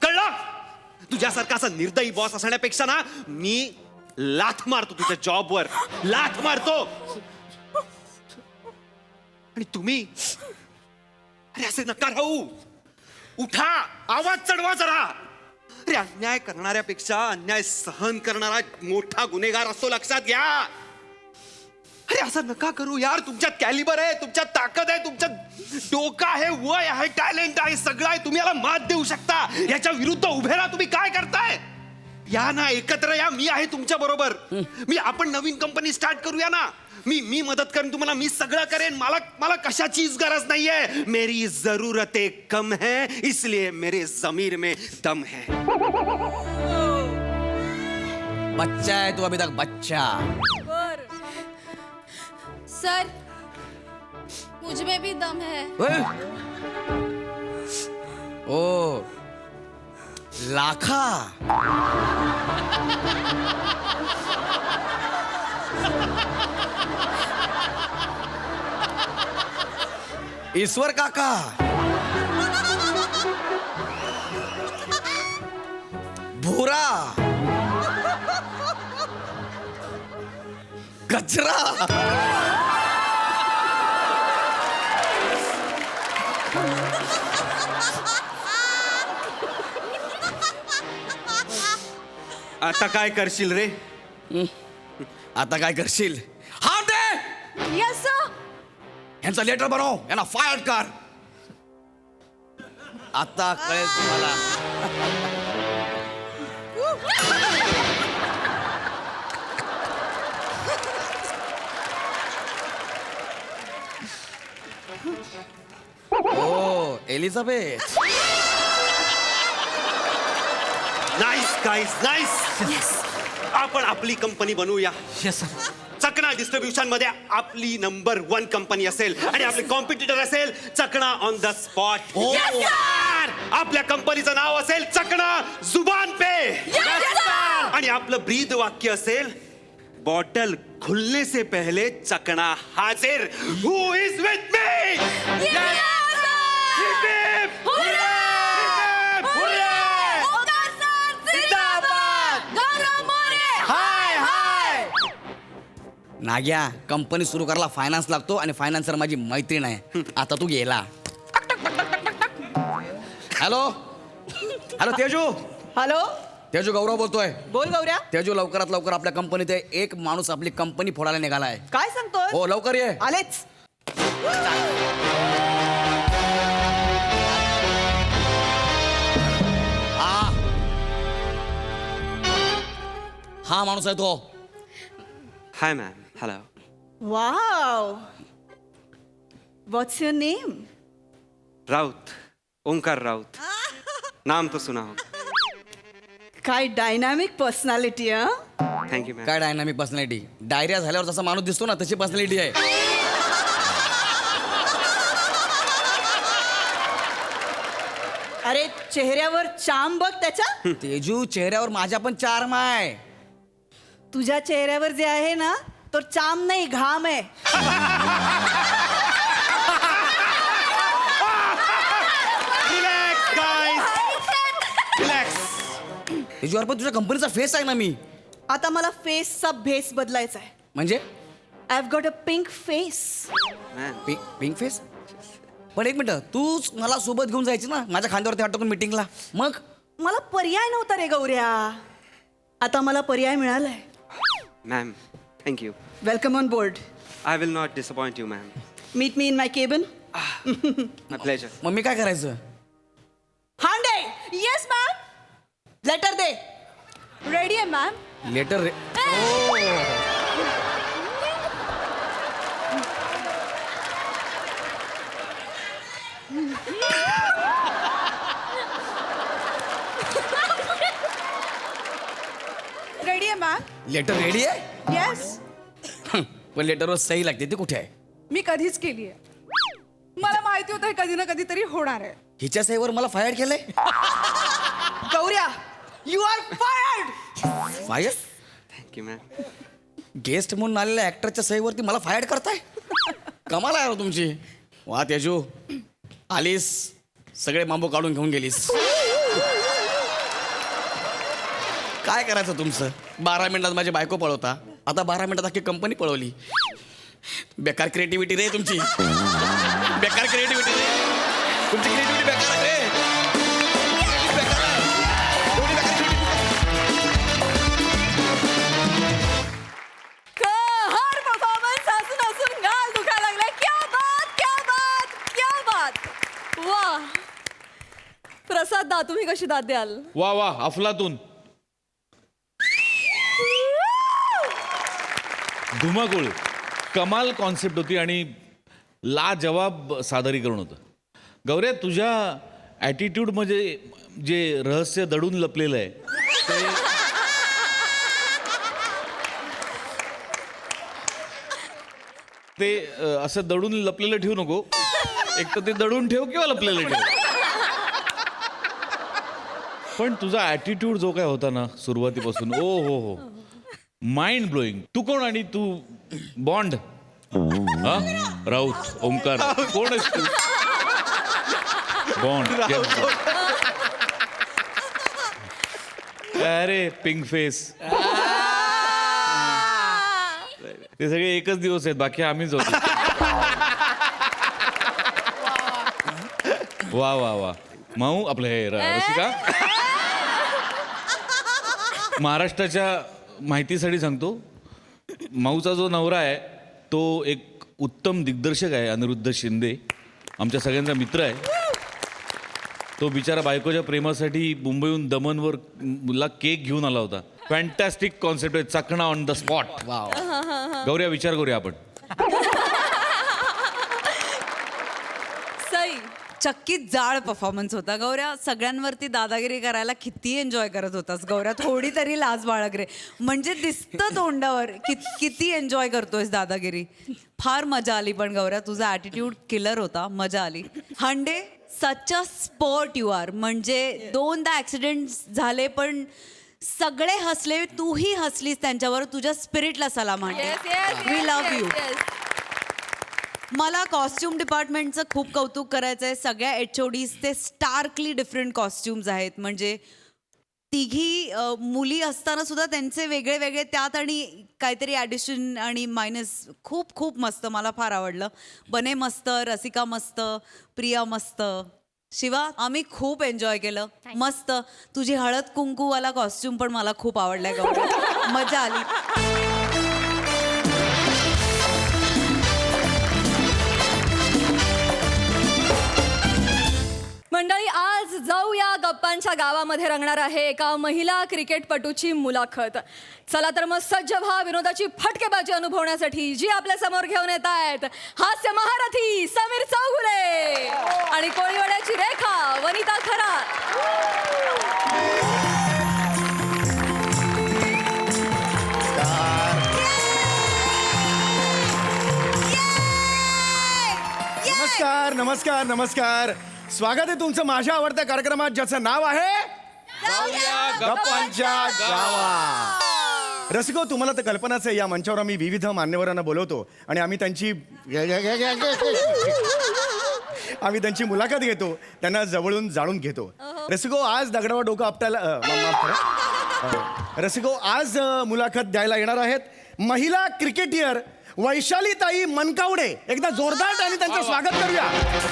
कळलं? तुझ्यासारखा असा निर्दयी बॉस असण्यापेक्षा ना मी लाथ मारतो तुझ्या जॉबवर. लाथ मारतो. आणि तुम्ही अरे असे नका राहू. उठा, आवाज चढवा जरा. अरे अन्याय करणाऱ्यापेक्षा अन्याय सहन करणारा मोठा गुन्हेगार असतो, लक्षात घ्या. अरे असं नका करू यार. तुमच्यात कॅलिबर आहे, तुमच्यात ताकद आहे, तुमच्यात डोकं आहे, वय आहे, टॅलेंट आहे, सगळं आहे. तुम्ही याला मात देऊ शकता. याच्या विरुद्ध उभे राहा. तुम्ही काय करताय? या ना, एकत्र या. मी आहे तुमच्या बरोबर. आपण नवीन कंपनी स्टार्ट करूया ना. मी मदत करेन तुम्हाला. मी सगळं करेन. मला कशाचीच गरज नाहीये. मेरी जरूरतें कम है, इसलिए मेरे जमीर में दम है.
बच्चा है तू अभी तक, बच्चा.
सर मुझ में भी दम है.
ओ लाखा. ईश्वर काका. भूरा. कचरा.
आता काय करशील रे?
आता काय करशील? हा दे.
Yes sir.
यांचा लेटर बनव. यांना फायर कर. आता कळेल तुम्हाला. ओ एलिझाबेथ.
Nice guys, nice. आपण आपली कंपनी बनवूया. चकना डिस्ट्रीब्युशन मध्ये आपली नंबर 1 कंपनी असेल आणि आपले कॉम्पिटिटर असेल चकना ऑन द स्पॉट. आपल्या कंपनीचं नाव असेल चकना जुबान पे. आणि आपलं ब्रीद वाक्य असेल बॉटल खुलने से पहले चकना हाजिर. Who is with me?
Nagya, company सुरू करायला फायनान्स लागतो आणि फायनान्सर माझी मैत्रीण आहे. आता तू गेला. Hello hello Teju.
Hello,
Teju, Gaurav बोलतोय.
बोल गौऱ्या.
तेजू, लवकरात लवकर आपल्या कंपनीत एक माणूस आपली कंपनी फोडायला निघालाय.
काय सांगतोय?
हो लवकर ये.
आलेच.
हा माणूस आहे तो.
Hi ma'am. Hello.
Wow, what's your name?
Raut. Omkar Raut. नाम तो सुना हो.
काय डायनामिक पर्सनॅलिटी.
Thank you ma'am.
काय डायनामिक पर्सनॅलिटी? डायरिया झाल्यावर जसा माणूस दिसतो ना तशी पर्सनॅलिटी आहे.
अरे चेहऱ्यावर चाम बघ त्याच्या.
तेजू, चेहऱ्यावर माझ्या पण चार्म आहे.
तुझ्या चेहऱ्यावर जे आहे ना तो चाम नाही, घाम आहे.
Relax guys, relax.
तेजू, पण तुझ्या कंपनीचा फेस आहे ना मी.
आता मला फेसचा भेस बदलायचा आहे.
म्हणजे
I have got a pink face.
Pink face. पण एक मिनिट, तूच मला सोबत घेऊन जायची ना माझ्या खांद्यावरती हात टाकून मीटिंगला. मग
मला पर्याय नव्हता रे गौऱ्या. आता मला पर्याय मिळालाय.
Ma'am thank you.
Welcome on board.
I will not disappoint you ma'am.
Meet me in my cabin.
My pleasure.
मग मी काय करायचं?
हांडे. Yes ma'am. लेटर दे. रेडी आहे मॅम.
लेटर रे.
रेडी आहे मॅम.
लेटर रेडी आहे.
येस.
पण लेटरवर सही लागते, ती कुठे आहे?
मी कधीच केली आहे. मला माहिती होतं हे कधी ना कधी तरी होणार आहे.
हिच्या सहीवर मला फायर केलंय.
Gaurya, you are fired.
Fire?
Thank you ma'am.
Guest म्हणून आलेल्या ऍक्टरच्या सहीवरती मला फायर करताय? कमाल आहे हो तुमची. वा तेजू, आलीस सगळे मांबू काढून घेऊन गेलीस. काय करायचं तुमचं? 12 मिनिटात माझी बायको पळवता, आता 12 मिनिटात अख्खी कंपनी पळवली. बेकार क्रिएटिव्हिटी रे तुमची. बेकार क्रिएटिव्हिटी रे तुमची. क्रिएटिव्हिटी बेकार आहे रे. बेकार आहे. एवढी बेकार
हर परफॉर्मन्स हसून हसून गाल दुखायला लागलाय. क्या बात, क्या बात, क्या बात. वा प्रसाद दा, तुम्ही कशी दाद द्याल?
वा वा, अफलातून. धुमाकूळ, कमाल कॉन्सेप्ट होती आणि लाजवाब सादरीकरण होतं. गौऱ्या, तुझ्या ॲटिट्यूडमध्ये जे रहस्य दडून लपलेलं आहे ते असं दडून लपलेलं ठेवू नको. एक तर ते दडून ठेव किंवा लपलेलं ठेव. पण तुझा ॲटिट्यूड जो काय होता ना सुरुवातीपासून, ओ हो हो, माइंड ब्लोईंग. तू कोण आणि तू बॉन्ड? हा, राऊत, ओंकार, कोण आहेस तू? बॉन्ड. अरे पिंक फेस. ते सगळे एकच दिवस आहेत, बाकी आम्हीच होतो. वा वा वा. माऊ आपलं हे रसिका, महाराष्ट्राच्या माहितीसाठी सांगतो, माऊचा जो नवरा आहे तो एक उत्तम दिग्दर्शक आहे, अनिरुद्ध शिंदे, आमच्या सगळ्यांचा मित्र आहे. तो बिचारा बायकोच्या प्रेमासाठी मुंबईहून दमनवर ला केक घेऊन आला होता. फॅन्टॅस्टिक कॉन्सेप्ट आहे, चकणा ऑन द स्पॉट. गौऱ्या, विचार करूया आपण.
सई,
चक्कीत जाळ परफॉर्मन्स होता. गौऱ्या, सगळ्यांवरती दादागिरी करायला किती एन्जॉय करत होतास गौऱ्या. थोडी तरी लाज बाळग रे. म्हणजे दिसतं तोंडावर किती एन्जॉय करतोयस दादागिरी. फार मजा आली. पण गौऱ्या, तुझा ॲटिट्यूड किलर होता, मजा आली. हांडे, सच अ स्पोर्ट यू आर. म्हणजे 2दा ॲक्सिडेंट झाले पण सगळे हसले, तूही हसलीस त्यांच्यावर. तुझ्या स्पिरिटला सलाम हांडे. We love you. मला कॉस्ट्युम डिपार्टमेंटचं खूप कौतुक करायचं आहे. सगळ्या HODs ते स्टार्कली डिफरंट कॉस्ट्युम्स आहेत. म्हणजे तिघी मुली असताना सुद्धा त्यांचे वेगळे वेगळे त्यात आणि काहीतरी ॲडिशन आणि मायनस. खूप खूप मस्त, मला फार आवडलं. बने मस्त, रसिका मस्त, प्रिया मस्त, शिवा आम्ही खूप एन्जॉय केलं. मस्त. तुझी हळद कुंकूवाला कॉस्ट्युम पण मला खूप आवडलाय गौरव. मजा आली.
मंडळी, आज जाऊया गप्पांच्या गावामध्ये रंगणार आहे एका महिला क्रिकेटपटूची मुलाखत. चला तर मग सज्ज व्हा विनोदाची फटकेबाजी अनुभवण्यासाठी. जी आपल्या समोर घेऊन येत आहेत हास्य महारथी समीर चौगुले आणि कोळीवाड्याची रेखा वनिता खरात.
नमस्कार नमस्कार नमस्कार. स्वागत आहे तुमचं माझ्या आवडत्या कार्यक्रमात, ज्याचं नाव आहे गप्पांच्या गावा. रसिको, तुम्हाला तर कल्पनाच आहे, या मंचावर आम्ही विविध मान्यवरांना बोलवतो आणि आम्ही त्यांची मुलाखत घेतो, त्यांना जवळून जाणून घेतो. रसिको, आज दगडावर डोकं आपटायला रसिको, आज मुलाखत द्यायला येणार आहेत महिला क्रिकेटियर वैशालीताई मनकावडे. एकदा जोरदार आणि त्यांचं स्वागत करूया.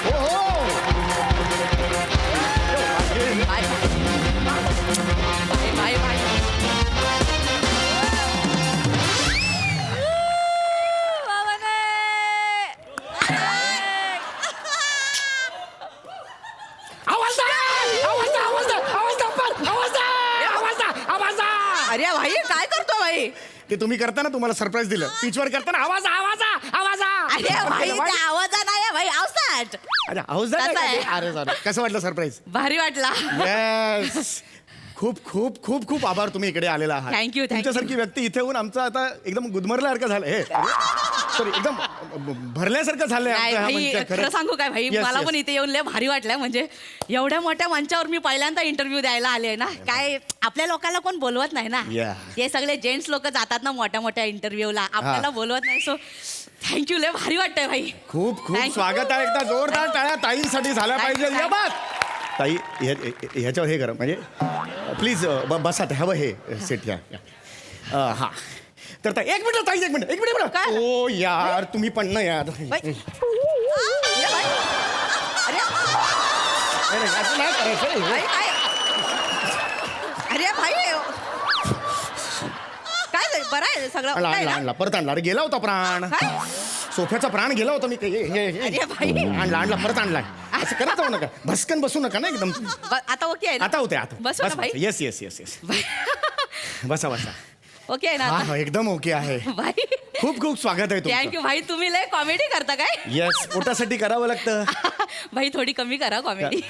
हो
अरे भाई काय करतो भाई?
ते तुम्ही करताना तुम्हाला सरप्राईज दिलं. पिचवर करताना आवाज
अरे भाई ते आवाजा नाही भाई आवसाट.
अरे आवाज
कसं आहे?
अरे सॉरी. कसं वाटलं सरप्राईज?
भारी वाटला.
येस. खूप खूप खूप खूप आभार तुम्ही इकडे आलेला आहात.
Thank you.
तुमच्यासारखी व्यक्ती इथे येऊन आमचं आता एकदम गुदमरल्यासारखं झालं. हे सॉरी एकदम भरल्यासारखं झालंय
नाही
आमचं हा
भाई
मंच.
खरं सांगू काय भाई
Yes,
मला
yes.
पण इथे येऊन लय भारी वाटलं. म्हणजे एवढ्या मोठ्या मंचावर मी पहिल्यांदा इंटरव्ह्यू द्यायला आले ना. काय आपल्या लोकांना कोण बोलवत नाही ना.
Yeah.
ते सगळे जेंट्स लोक जातात ना मोठ्या मोठ्या इंटरव्ह्यूला, आपल्याला बोलवत नाही. सो थँक्यू लय भारी वाटतंय भाई.
खूप खूप
Thank you.
स्वागत आहे. एकदा जोरदार टाळ्या ताईंसाठी झाल्या
Thank you,
पाहिजे. या
thank you.
बात ताई ह्याच्यावर हे करा म्हणजे प्लीज बसा. हवं हे सेट घ्या. हा तर ताई एक मिनिट ताई एक मिनिट
काय?
ओ यार तुम्ही पण ना यार.
बाई. ये बाई. अरे
नाही, असं नाही करायचं.
भाई काय? अरे भाई काय झालं? बरं आहे सगळं
आणला
okay आहे
आणला
ना?
आणला परत आणला. अरे गेला होता प्राण.
काय?
सोफ्याचा प्राण गेला होता मी.
अरे बाई.
आणला परत आणलाय. असं करत जाऊ नका. भस्कन बसू नका ना एकदम.
आता ओके आहे ना?
आता होते आता.
बसू ना भाई?
Yes yes yes yes. बसा बसा.
ओके आहे ना
हा
आता?
हा एकदम ओके आहे.
भाई
खूप खूप स्वागत आहे तुमचं.
थँक्यू भाई. तुम्ही लय कॉमेडी करता काय?
येस पोटासाठी करावं लागतं.
भाई थोडी कमी करा कॉमेडी.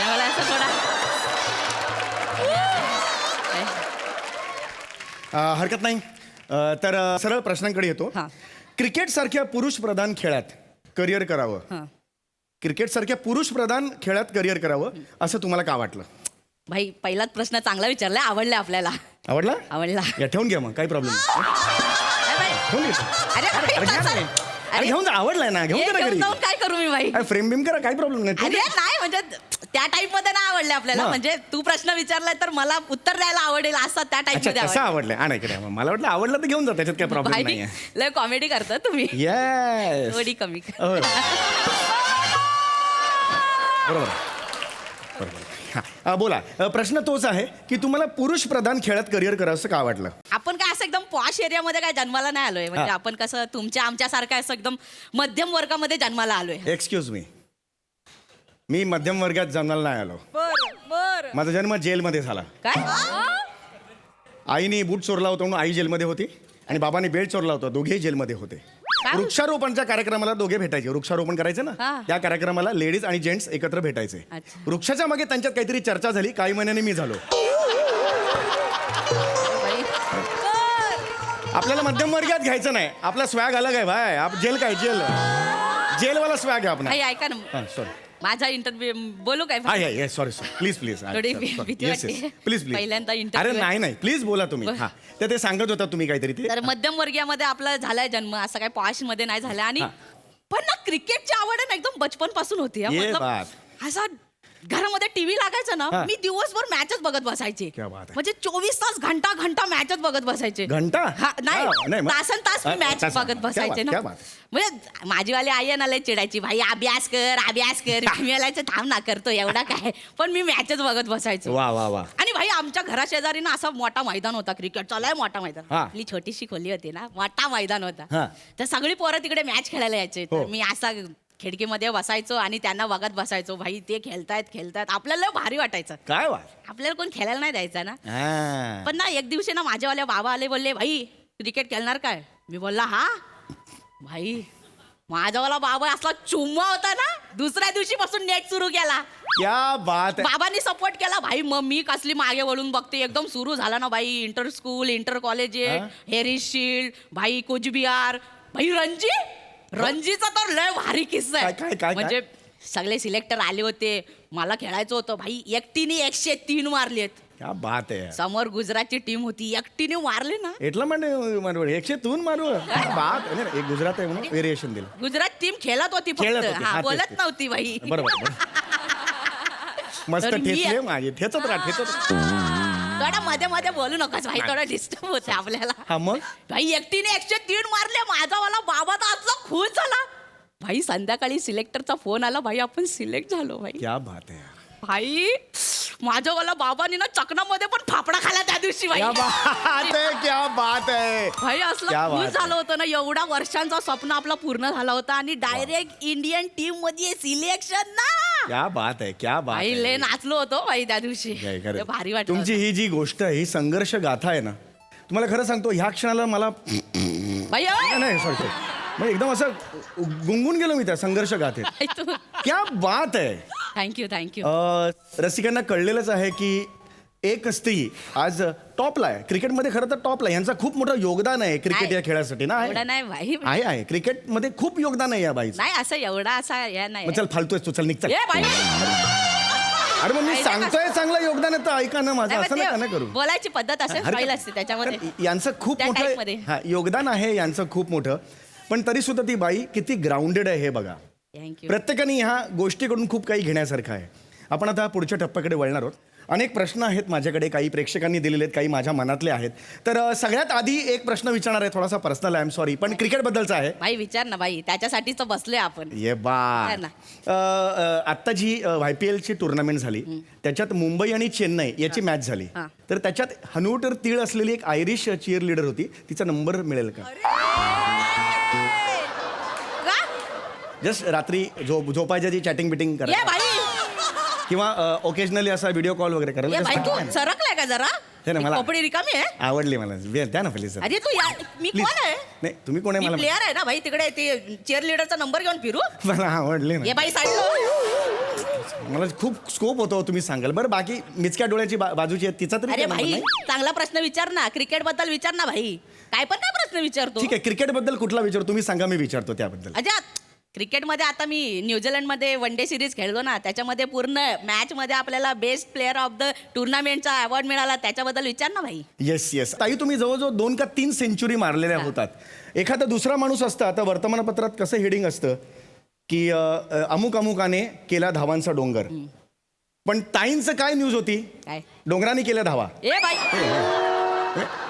मला असं थोडा
हरकत नाही. तर सरळ प्रश्नांकडे येतो. क्रिकेट सारख्या पुरुष प्रधान खेळात करिअर करावं. क्रिकेट सारख्या पुरुष प्रधान खेळात करिअर करावं असं तुम्हाला का वाटलं?
भाई पहिलाच प्रश्न चांगला विचारलाय. आवडला आपल्याला.
आवडला?
आवडला.
या ठेवून घ्या मग काही प्रॉब्लेम ठेवून घ्या.
अरे
अरे घ्या ना. अरे घेऊन जा. आवडलाय ना घेऊन जा ना घरी.
जाऊन काय करू मी भाई?
फ्रेम बिम करा काही प्रॉब्लेम नाही.
अरे नाही म्हणजे त्या टाईप मध्ये नाही आवडले आपल्याला.
मग?
म्हणजे तू प्रश्न विचारलाय तर मला उत्तर द्यायला आवडेल असं त्या टाईप
अच्छा
मध्ये
कसं
आवडलं.
आवडलंय? इकडे मला वाटलं आवडलं तर घेऊन जा. त्याच्यात काही प्रॉब्लेम
भाई
नाही
लय कॉमेडी करता तुम्ही.
येस
थोडी कमी कर.
बरोबर बरोबर. हां बोला. प्रश्न तोच आहे की तुम्हाला पुरुष प्रधान खेळात करिअर करावं असं का वाटलं?
आपण काय असं एकदम पॉश एरियामध्ये काय जन्माला नाही आलोय. म्हणजे
हा.
आपण कसं तुमच्या आमच्यासारखं असं एकदम मध्यम वर्गामध्ये जन्माला आलोय.
एक्सक्यूज मी मध्यम वर्गात जन्माला नाही आलो.
बर
माझा जन्म जेलमध्ये झाला.
काय?
आईने बूट चोरला होता म्हणून आई जेलमध्ये होती आणि बाबाने बेल्ट चोरला होता. दोघेही जेलमध्ये होते. वृक्षारोपणच्या कार्यक्रमाला दोघे भेटायचे. वृक्षारोपण करायचे ना त्या कार्यक्रमाला लेडीज आणि जेंट्स एकत्र भेटायचे. वृक्षाच्या मागे त्यांच्यात काहीतरी चर्चा झाली. काही महिन्यांनी मी झालो. आपल्याला मध्यम वर्गात घ्यायचं नाही. आपला स्वॅग अलग आहे भाई. जेल काय जेलवाला स्वॅग आहे आपण.
भाई ऐका ना
सॉरी
माझा इंटरव्ह्यू बोलू काय?
सॉरी प्लीज
थोडी भीती वाटते.
प्लीज
पहिल्यांदा
अरे
इंटरव्ह्यू.
नाही प्लीज बोला तुम्ही. हा ते सांगत होता तुम्ही काहीतरी ते.
तर मध्यम वर्गीयामध्ये आपला झालाय जन्म. असं काय पॉश मध्ये नाही झालं. आणि पण ना क्रिकेटची आवड आहे ना एकदम बचपन पासून होती.
ये
मतलब
बात.
असा घरामध्ये टीव्ही लागायचं ना मी दिवसभर मॅचच बघत बसायचे.
क्या बात आहे.
म्हणजे 24 तास घंटा मॅचच बघत बसायचे.
घंटा?
नाही
नाही, मग?
तासन तास मी मॅच
तास.
बघत बसायचे
क्या
ना.
बात.
म्हणजे माझीवाली आई आहे ना लय चिडायची. भाई अभ्यास कर. मी म्हणायचं थांब ना करतो एवढा काय. पण मी मॅचच बघत बसायचो.
वा वा वा.
आणि भाई आमच्या घरा शेजारी ना असा मोठा मैदान होता क्रिकेटचा. लय मोठा मैदान.
हा.
आपली छोटीशी खोली होती ना मोठा मैदान होता.
हा.
तर सगळी पोरं तिकडे मॅच खेळायला यायचे. तर
हो.
मी असा खिडकीमध्ये बसायचो आणि त्यांना बघत बसायचो. भाई ते खेळतायत आपल्याला भारी वाटायचं.
काय वा.
आपल्याला कोण खेळायला नाही द्यायचा ना.
हा.
पण ना एक दिवशी ना माझ्यावाले बाबा आले बोलले भाई क्रिकेट खेळणार काय? मी बोलला हा. भाई माझावाला बाबा असला चुम्मा होता ना. दुसऱ्या दिवशीपासून नेट सुरू केला.
क्या बात आहे.
बाबांनी सपोर्ट केला. भाई मग मी कसली मागे वळून बघते. एकदम सुरू झाला ना भाई. Inter school inter college Harris shield भाई कुचबिहार भाई रणजीचा तर लय भारी किस्सा आहे.
काय?
म्हणजे सगळे सिलेक्टर आले होते. मला खेळायचं होतं. भाई एकटीने 103 मारलेत.
क्या बात आहे.
समोर गुजरातची टीम होती. एकटीने मारले ना.
एटला मारू 103 मारू. बात नाही, एक गुजरात आहे म्हणून व्हेरिएशन दिलं.
गुजरात टीम खेळत होती
खेळत
फक्त.
होती.
हा
हा, तेच,
बोलत
तेच.
नव्हती भाई.
बरोबर मस्त
तर मी-
ठेचले माझे. ठेचत राहा.
थोडा मध्ये मध्ये बोलू नकोस भाई, थोडं डिस्टर्ब होते आपल्याला.
हा मग
भाई एकटीने 103 मारले, माझा वाला बाबा तर आजचा खुश झाला. भाई संध्याकाळी सिलेक्टरचा फोन आला, भाई आपण सिलेक्ट झालो. भाई
क्या बात आहे.
भाई माझ्या वाला बाबांनी ना चकनामध्ये पण फाफडा खाला त्या दिवशी. भाई
क्या बात आहे, क्या बात आहे.
भाई
क्या
असलं
बात
खुश
आहे.
झालं होतं ना, एवढा वर्षांचा स्वप्न आपला पूर्ण झाला होता आणि डायरेक्ट इंडियन टीम मध्ये सिलेक्शन ना.
क्या बात आहे, क्या बात
भाई
आहे.
लय नाचलो होतो भाई त्या दिवशी.
काय खरं.
लय भारी वाटलं
तुमची ही जी गोष्ट आहे, ही संघर्ष गाथा आहे ना, तुम्हाला खरं सांगतो ह्या क्षणाला मला
भाई ओय.
नाही सॉरी मग एकदम असं गुंगून गेलो मी त्या संघर्ष गाथेत.
भाई तू
क्या बात आहे.
थँक्यू.
रसिकांना कळलेलंच आहे की एक स्त्री आज टॉपला आहे, क्रिकेटमध्ये खरं तर टॉपला आहे. यांचं खूप मोठं योगदान आहे क्रिकेट
नाही.
या खेळासाठी ना.
एवढा नाही भाई.
आहे क्रिकेटमध्ये खूप योगदान आहे या बाईचं.
नाही असं एवढा असा या नाही.
मग चल फालतू आहेस तू, चल निघ चल.
ए भाई
अरे मग मी
नाही,
सांगतोय चांगलं योगदान आहे तर ऐका ना माझं,
नाही,
असं
ते
नका ना करू.
बोलायची पद्धत असेल,
हरकत-
फाईल असते त्याच्यामध्ये.
कारण यांचं खूप
त्या
मोठं
टाईपमध्ये.
हा योगदान आहे यांचं खूप मोठं, पण तरी सुद्धा ती बाई किती ग्राउंडेड आहे हे बघा.
थँक्यू.
प्रत्येकाने ह्या गोष्टीकडून खूप काही घेण्यासारखं आहे. आपण आता पुढच्या टप्प्याकडे वळणार आहोत. अनेक प्रश्न आहेत माझ्याकडे, काही प्रेक्षकांनी दिलेले आहेत, काही माझ्या मनातले आहेत. तर सगळ्यात आधी एक प्रश्न विचारणार आहे, थोडासा पर्सनल आहे, आय एम सॉरी, पण क्रिकेटबद्दलचा आहे.
भाई विचार ना भाई, त्याच्यासाठीच तर बसले आपण.
ये बा
विचार ना.
आत्ता जी YPLची टुर्नामेंट झाली त्याच्यात मुंबई आणि चेन्नई याची मॅच झाली,
हा.
तर त्याच्यात हनुवटर तीळ असलेली एक आयरिश चीअर लीडर होती, तिचा नंबर मिळेल का?
का?
जस्ट रात्री झोपायच्या जी चॅटिंग बिटिंग
ये
करा
भाई,
किंवा ओकेजनली असा व्हिडिओ कॉल वगैरे
ये
करायला
भाई
just
तू
सांगा.
सरकलाय का जरा?
हे ना, मला-
कपडे रिकामी आहे.
आवडली मला, द्या ना प्लीज.
अरे तू मी कोण आहे?
नाही तुम्ही कोण आहे
मी
मला
प्लेअर आहे ना भाई, तिकडे ते चेअर लिडरचा नंबर घेऊन फिरू.
मला आवडली
ये
ना,
बाई साईड.
मला खूप स्कोप होतो, तुम्ही सांगाल. बरं बाकी मिचक्या डोळ्याची बाजूची आहे तिचा तरी
अरे
काय number
भाई
नाही?
चांगला प्रश्न विचार ना, क्रिकेट बद्दल विचार ना भाई. काय पण काय प्रश्न विचारतो?
ठीक आहे, क्रिकेटबद्दल कुठला विचार तुम्ही सांगा, मी विचारतो त्याबद्दल.
अजात क्रिकेटमध्ये आता मी न्यूझीलंडमध्ये वन डे सिरीज खेळलो ना, त्याच्यामध्ये पूर्ण मॅचमध्ये आपल्याला बेस्ट प्लेअर ऑफ द टुर्नामेंटचा अवॉर्ड मिळाला, त्याच्याबद्दल विचार ना भाई.
येस ताई, तुम्ही जवळजवळ 2 का 3 सेंचुरी मारलेल्या होतात. एखादा दुसरा माणूस असता, आता वर्तमानपत्रात कसं हेडिंग असतं की अमुक अमुकाने केला धावांचा डोंगर, पण ताईंचं काय न्यूज होती?
काय?
डोंगराने केल्या धावा.
ए भाई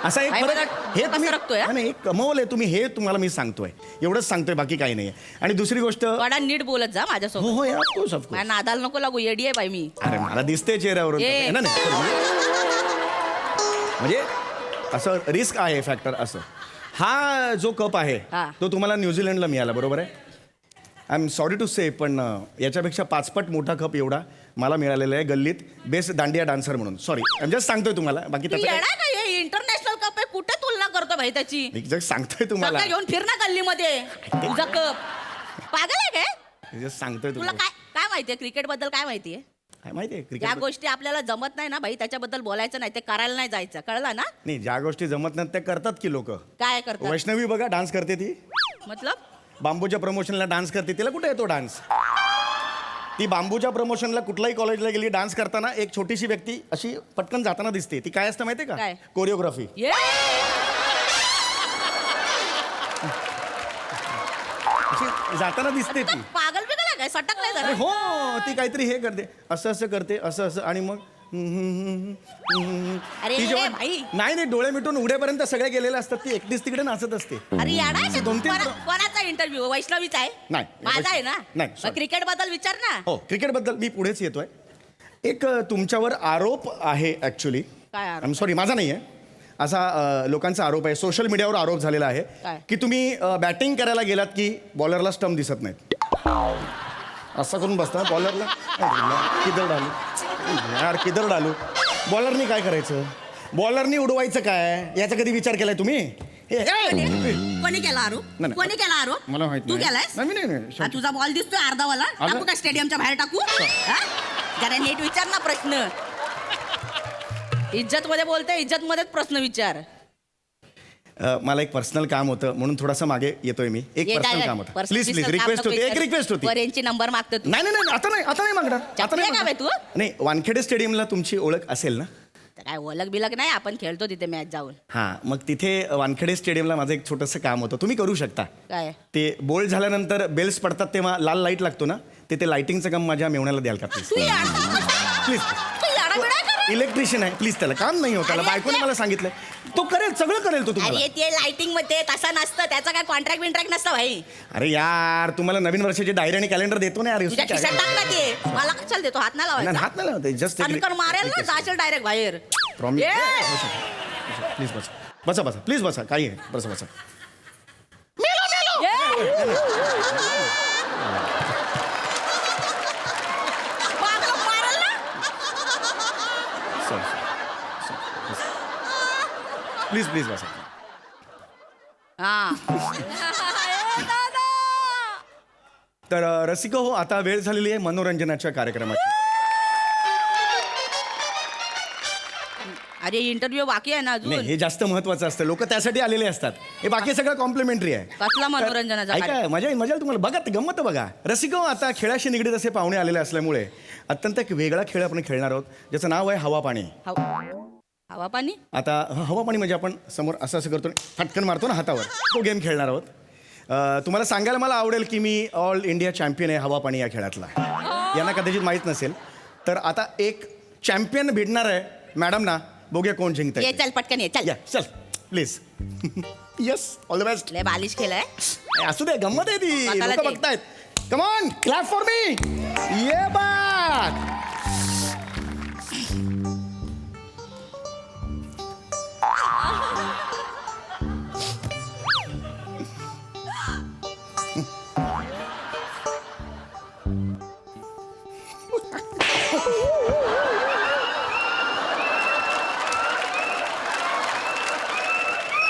असा एक
काय
फरक
बरं,
हे
कसं
तुम्ही
रखतोय, हा?
नाही, कमवलंय तुम्ही, हे तुम्हाला मी सांगतोय, एवढंच सांगतोय, बाकी काही नाहीये. आणि दुसरी गोष्ट,
थोडा नीट बोलत जा माझ्यासोबत.
हो ऑफकोर्स
माझ्या नादाला नको लागू, येडी आहे बाई मी.
अरे मला दिसते चेहऱ्यावरून.
ए.
नाही, म्हणजे असं रिस्क आहे फॅक्टर असं. हा जो कप आहे
हा.
तो तुम्हाला न्यूझीलंडला मिळाला, बरोबर आहे? आय एम सॉरी टू से, पण याच्यापेक्षा 5 पट मोठा कप एवढा मला मिळालेला आहे गल्लीत बेस्ट दांडिया डान्सर म्हणून. सॉरी, जस्ट सांगतोय तुम्हाला, बाकी
तू
त्याचं काय-
येणार का? हे इंटरनॅशनल कप आहे, कुठे तुलना करतो भाई त्याची?
मी just सांगतोय तुम्हाला,
सगळं घेऊन फिर ना गल्लीमध्ये तुझा कप. पागल आहे काय?
जस्ट सांगतोय
तुला
तुम्हाला.
काय काय माहितीये क्रिकेट बद्दल? काय माहितीये?
काय माहितीये
ज्या
क्रिकेट
गोष्टी आपल्याला जमत नाही ना भाई, त्याच्याबद्दल बोलायचं नाही, ते करायला नाही जायचं, कळलं ना?
नाही, ज्या गोष्टी जमत नाहीत त्या करतात की लोक.
काय करतात
वैष्णवी बघा डान्स करते, ती
मतलब?
बांबूच्या प्रमोशनला डान्स करते, तिला कुठे येतो डान्स? ती बांबूच्या प्रमोशनला कुठल्याही कॉलेजला गेली, डान्स करताना एक छोटीशी व्यक्ती अशी पटकन जाताना दिसते. ती काय असतं माहितीये का?
काय?
कोरिओग्राफी.
ये
अशी जाताना दिसते ती.
पागल बिगल आहे काय? सटकलाय
अरे
जरा.
हो, ती काहीतरी हे करते, असं असं करते, असं असं, आणि मग
अरे
ती जेव्हा-
भाई.
नाही डोळे मिटून उड्यापर्यंत सगळे गेलेले असतात, ती एकटीच तिकडे नाचत असते.
अरे याडा आहे का तू?
2-3
कोणाचा इंटरव्ह्यू? वैष्णवीचा आहे?
नाही.
माझा आहे ना?
नाही,
मग
sorry.
क्रिकेट बद्दल विचार ना.
हो, क्रिकेटबद्दल मी पुढेच येतोय. एक तुमच्यावर आरोप आहे ऍक्च्युली.
काय आरोप?
आय एम सॉरी, माझा नाही आहे, असा लोकांचा आरोप आहे, सोशल मीडियावर आरोप झालेला आहे
काय?
की तुम्ही बॅटिंग करायला गेलात की बॉलरला स्टंप दिसत नाहीत. असं करून बसता बॉलरला, किदर डालू यार, किदर डालू. बॉलरनी काय करायचं? बॉलरनी उडवायचं काय, याचा कधी विचार केलाय तुम्ही?
कोणी केला आरोप?
नाही.
कोणी केला आरोप?
मला माहित
तू
नाही.
केलायस?
नाही.
हा, तुझा बॉल दिसतोय अर्धावाला, टाकू का स्टेडियमच्या बाहेर टाकू? हा? जरा नीट विचार ना प्रश्न. इज्जत मध्ये बोलते, इज्जत मध्येच प्रश्न विचार.
मला एक पर्सनल काम होतं म्हणून थोडासा मागे येतोय मी. एक
ये
पर्सनल
काय?
काम होतं.
personal
प्लीज
काम
रिक्वेस्ट
नको
होती, एक
विचारू.
रिक्वेस्ट होती.
वरेंची नंबर मागतो तू.
नाही आता नाही मागणार. आता
चपली
नाही
आहे का बे तू?
मागणार. नाही, वानखेडे स्टेडियमला तुमची ओळख असेल ना?
तर काय ओळख बिलक नाही, आपण खेळतो तिथे मॅच जाऊन.
हां, मग तिथे वानखेडे स्टेडियमला माझं एक छोटंसं काम होतं, तुम्ही करू शकता.
काय?
ते बोल्ड झाल्यानंतर बेल्स पडतात तेव्हा लाल लाईट लागतो ना, ते लाईटिंगचं काम माझ्या मेवण्याला द्याल का प्लीज?
Tu याडा
please.
तू याडा बिडा आहे का
इलेक्ट्रिशियन आहे प्लीज, त्याला काम नाही होत, त्याला
अरे
बायकोने
ते-
मला सांगितलंय तो करेल, सगळं करेल तो तुम्हाला.
अरे ते लाइटिंग मध्ये तसं नसतं, त्याचं काय कॉन्ट्रॅक्ट बिंट्रॅक्ट नसतं भाई.
अरे यार तुम्हाला नवीन वर्षाची डायरी आणि कॅलेंडर देतो ना यार.
तुझ्या खिशात टाक ना ते, मला कशाला देतो, हात नाही
नाही,
लावायचा.
हात नाही लावते, जस्ट
कणकण मारेल ना, जाशील डायरेक्ट बाहेर.
प्रॉमिस.
ये.
प्लीज बसा बसा बसा प्लीज बसा, काही आहे बसा बसा.
पागल मारेल ना.
प्लीज प्लीज बसा.
हा.
तर रसिको हो, आता वेळ झालेली आहे मनोरंजनाच्या कार्यक्रमाची.
अरे इंटरव्ह्यू बाकी आहे ना
नाही,
अजून.
हे जास्त महत्वाचं असतं, लोक त्यासाठी आलेले असतात. हे बाकी सगळं कॉम्प्लिमेंटरी आहे.
कसला मनोरंजनाचा
ऐका, मजा येईल मजा येईल तुम्हाला. बघा गंमत बघा. रसिको, आता खेळाशी निगडीत असे पाहुणे आलेले असल्यामुळे अत्यंत एक वेगळा खेळ आपण खेळणार आहोत, ज्याचं नाव आहे हवा पाणी.
हवा पाणी.
आता हवा पाणी म्हणजे आपण समोर असं असं करतो, फटकन मारतो ना हातावर, तो गेम खेळणार आहोत. तुम्हाला सांगायला मला आवडेल की मी ऑल इंडिया चॅम्पियन आहे हवा पाणी या खेळातला. यांना कदाचित माहीत नसेल. तर आता एक चॅम्पियन भेटणार आहे मॅडम ना, बघूया कोण जिंकत
ये चल पटकन ये चल.
चल please. Yes, all the best.
लय बालिश केलंय.
असू दे, गंमत आहे ती,
बघायला
लोक
ते.
बघतायत. Come on, clap for me. ये बात.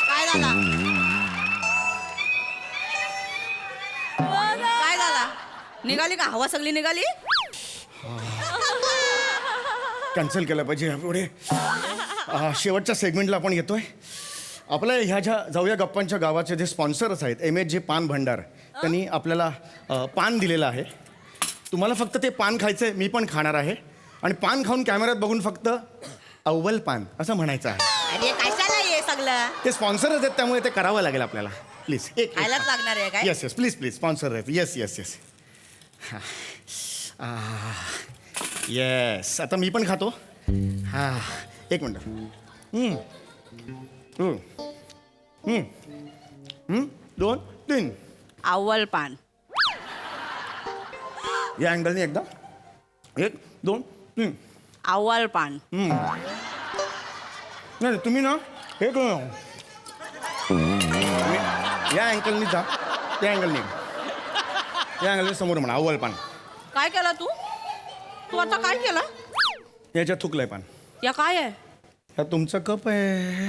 काय झाला? काय झाला? निघाली का हवा सगळी निघाली?
कॅन्सल केलं पाहिजे यापुढे. शेवटच्या सेगमेंटला आपण येतोय. आपल्या ह्या ज्या जाऊया गप्पांच्या गावाचे जे स्पॉन्सर्स आहेत, MHJ पान भंडार, त्यांनी आपल्याला पान दिलेलं आहे. तुम्हाला फक्त ते पान खायचं आहे, मी पण खाणार आहे. आणि पान खाऊन कॅमेऱ्यात बघून फक्त अव्वल पान असं म्हणायचं आहे.
अरे कशाला ये सगळं?
ते स्पॉन्सरच आहेत, त्यामुळे ते करावं लागेल आपल्याला. प्लीज एक
खायलाच लागणार आहे काय?
Yes yes please please, sponsor आहेत. Yes yes yes yes. आता मी पण खातो. हां, एक मिनटं. 2 3.
अव्वल पान.
या अँगलने एकदा. 1 2 3.
अव्वल पान.
नाही तुम्ही ना हे करू, या अँगलनी जा, त्या अँगलने, या अँगलने समोर म्हणा अव्वल पान.
काय केलं तू? तू आता काय केलं?
याच्यात थुकलंय पान.
या काय आहे?
हा तुमचा कप आहे.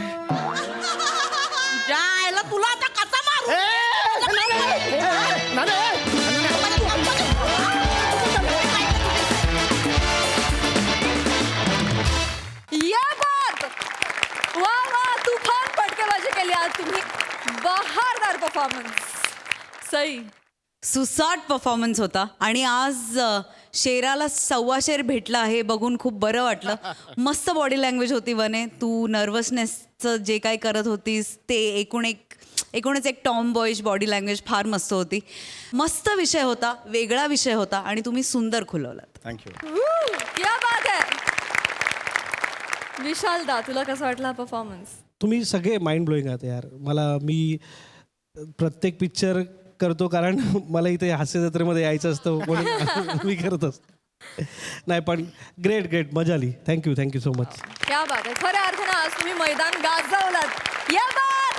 जायला तुला आता कसा मारू?
या बात. वा वा, तुफान फटकेबाजी केली आज तुम्ही. बहारदार परफॉर्मन्स. सई.
सुसाट परफॉर्मन्स होता आणि आज शेराला 1.25 शेर भेटला आहे बघून खूप बरं वाटलं. मस्त बॉडी लँग्वेज होती वने. तू नर्वसनेसचं जे काय करत होतीस ते एकूणच एक टॉम बॉईश बॉडी लँग्वेज फार मस्त होती. मस्त विषय होता, वेगळा विषय होता आणि तुम्ही सुंदर खुलवलात.
थँक्यू.
क्या बात आहे. विशाल दा, तुला कसा वाटला परफॉर्मन्स?
तुम्ही सगळे माइंड ब्लोईंग आहात यार. मी प्रत्येक पिक्चर करतो कारण मला इथे हास्य जत्रेमध्ये यायचं असतं म्हणून मी करत असतो. नाही पण ग्रेट मजा आली. Thank you so much.
क्या बात आहे. खऱ्या अर्थानं आज तुम्ही मैदान गाजवलात. या बात.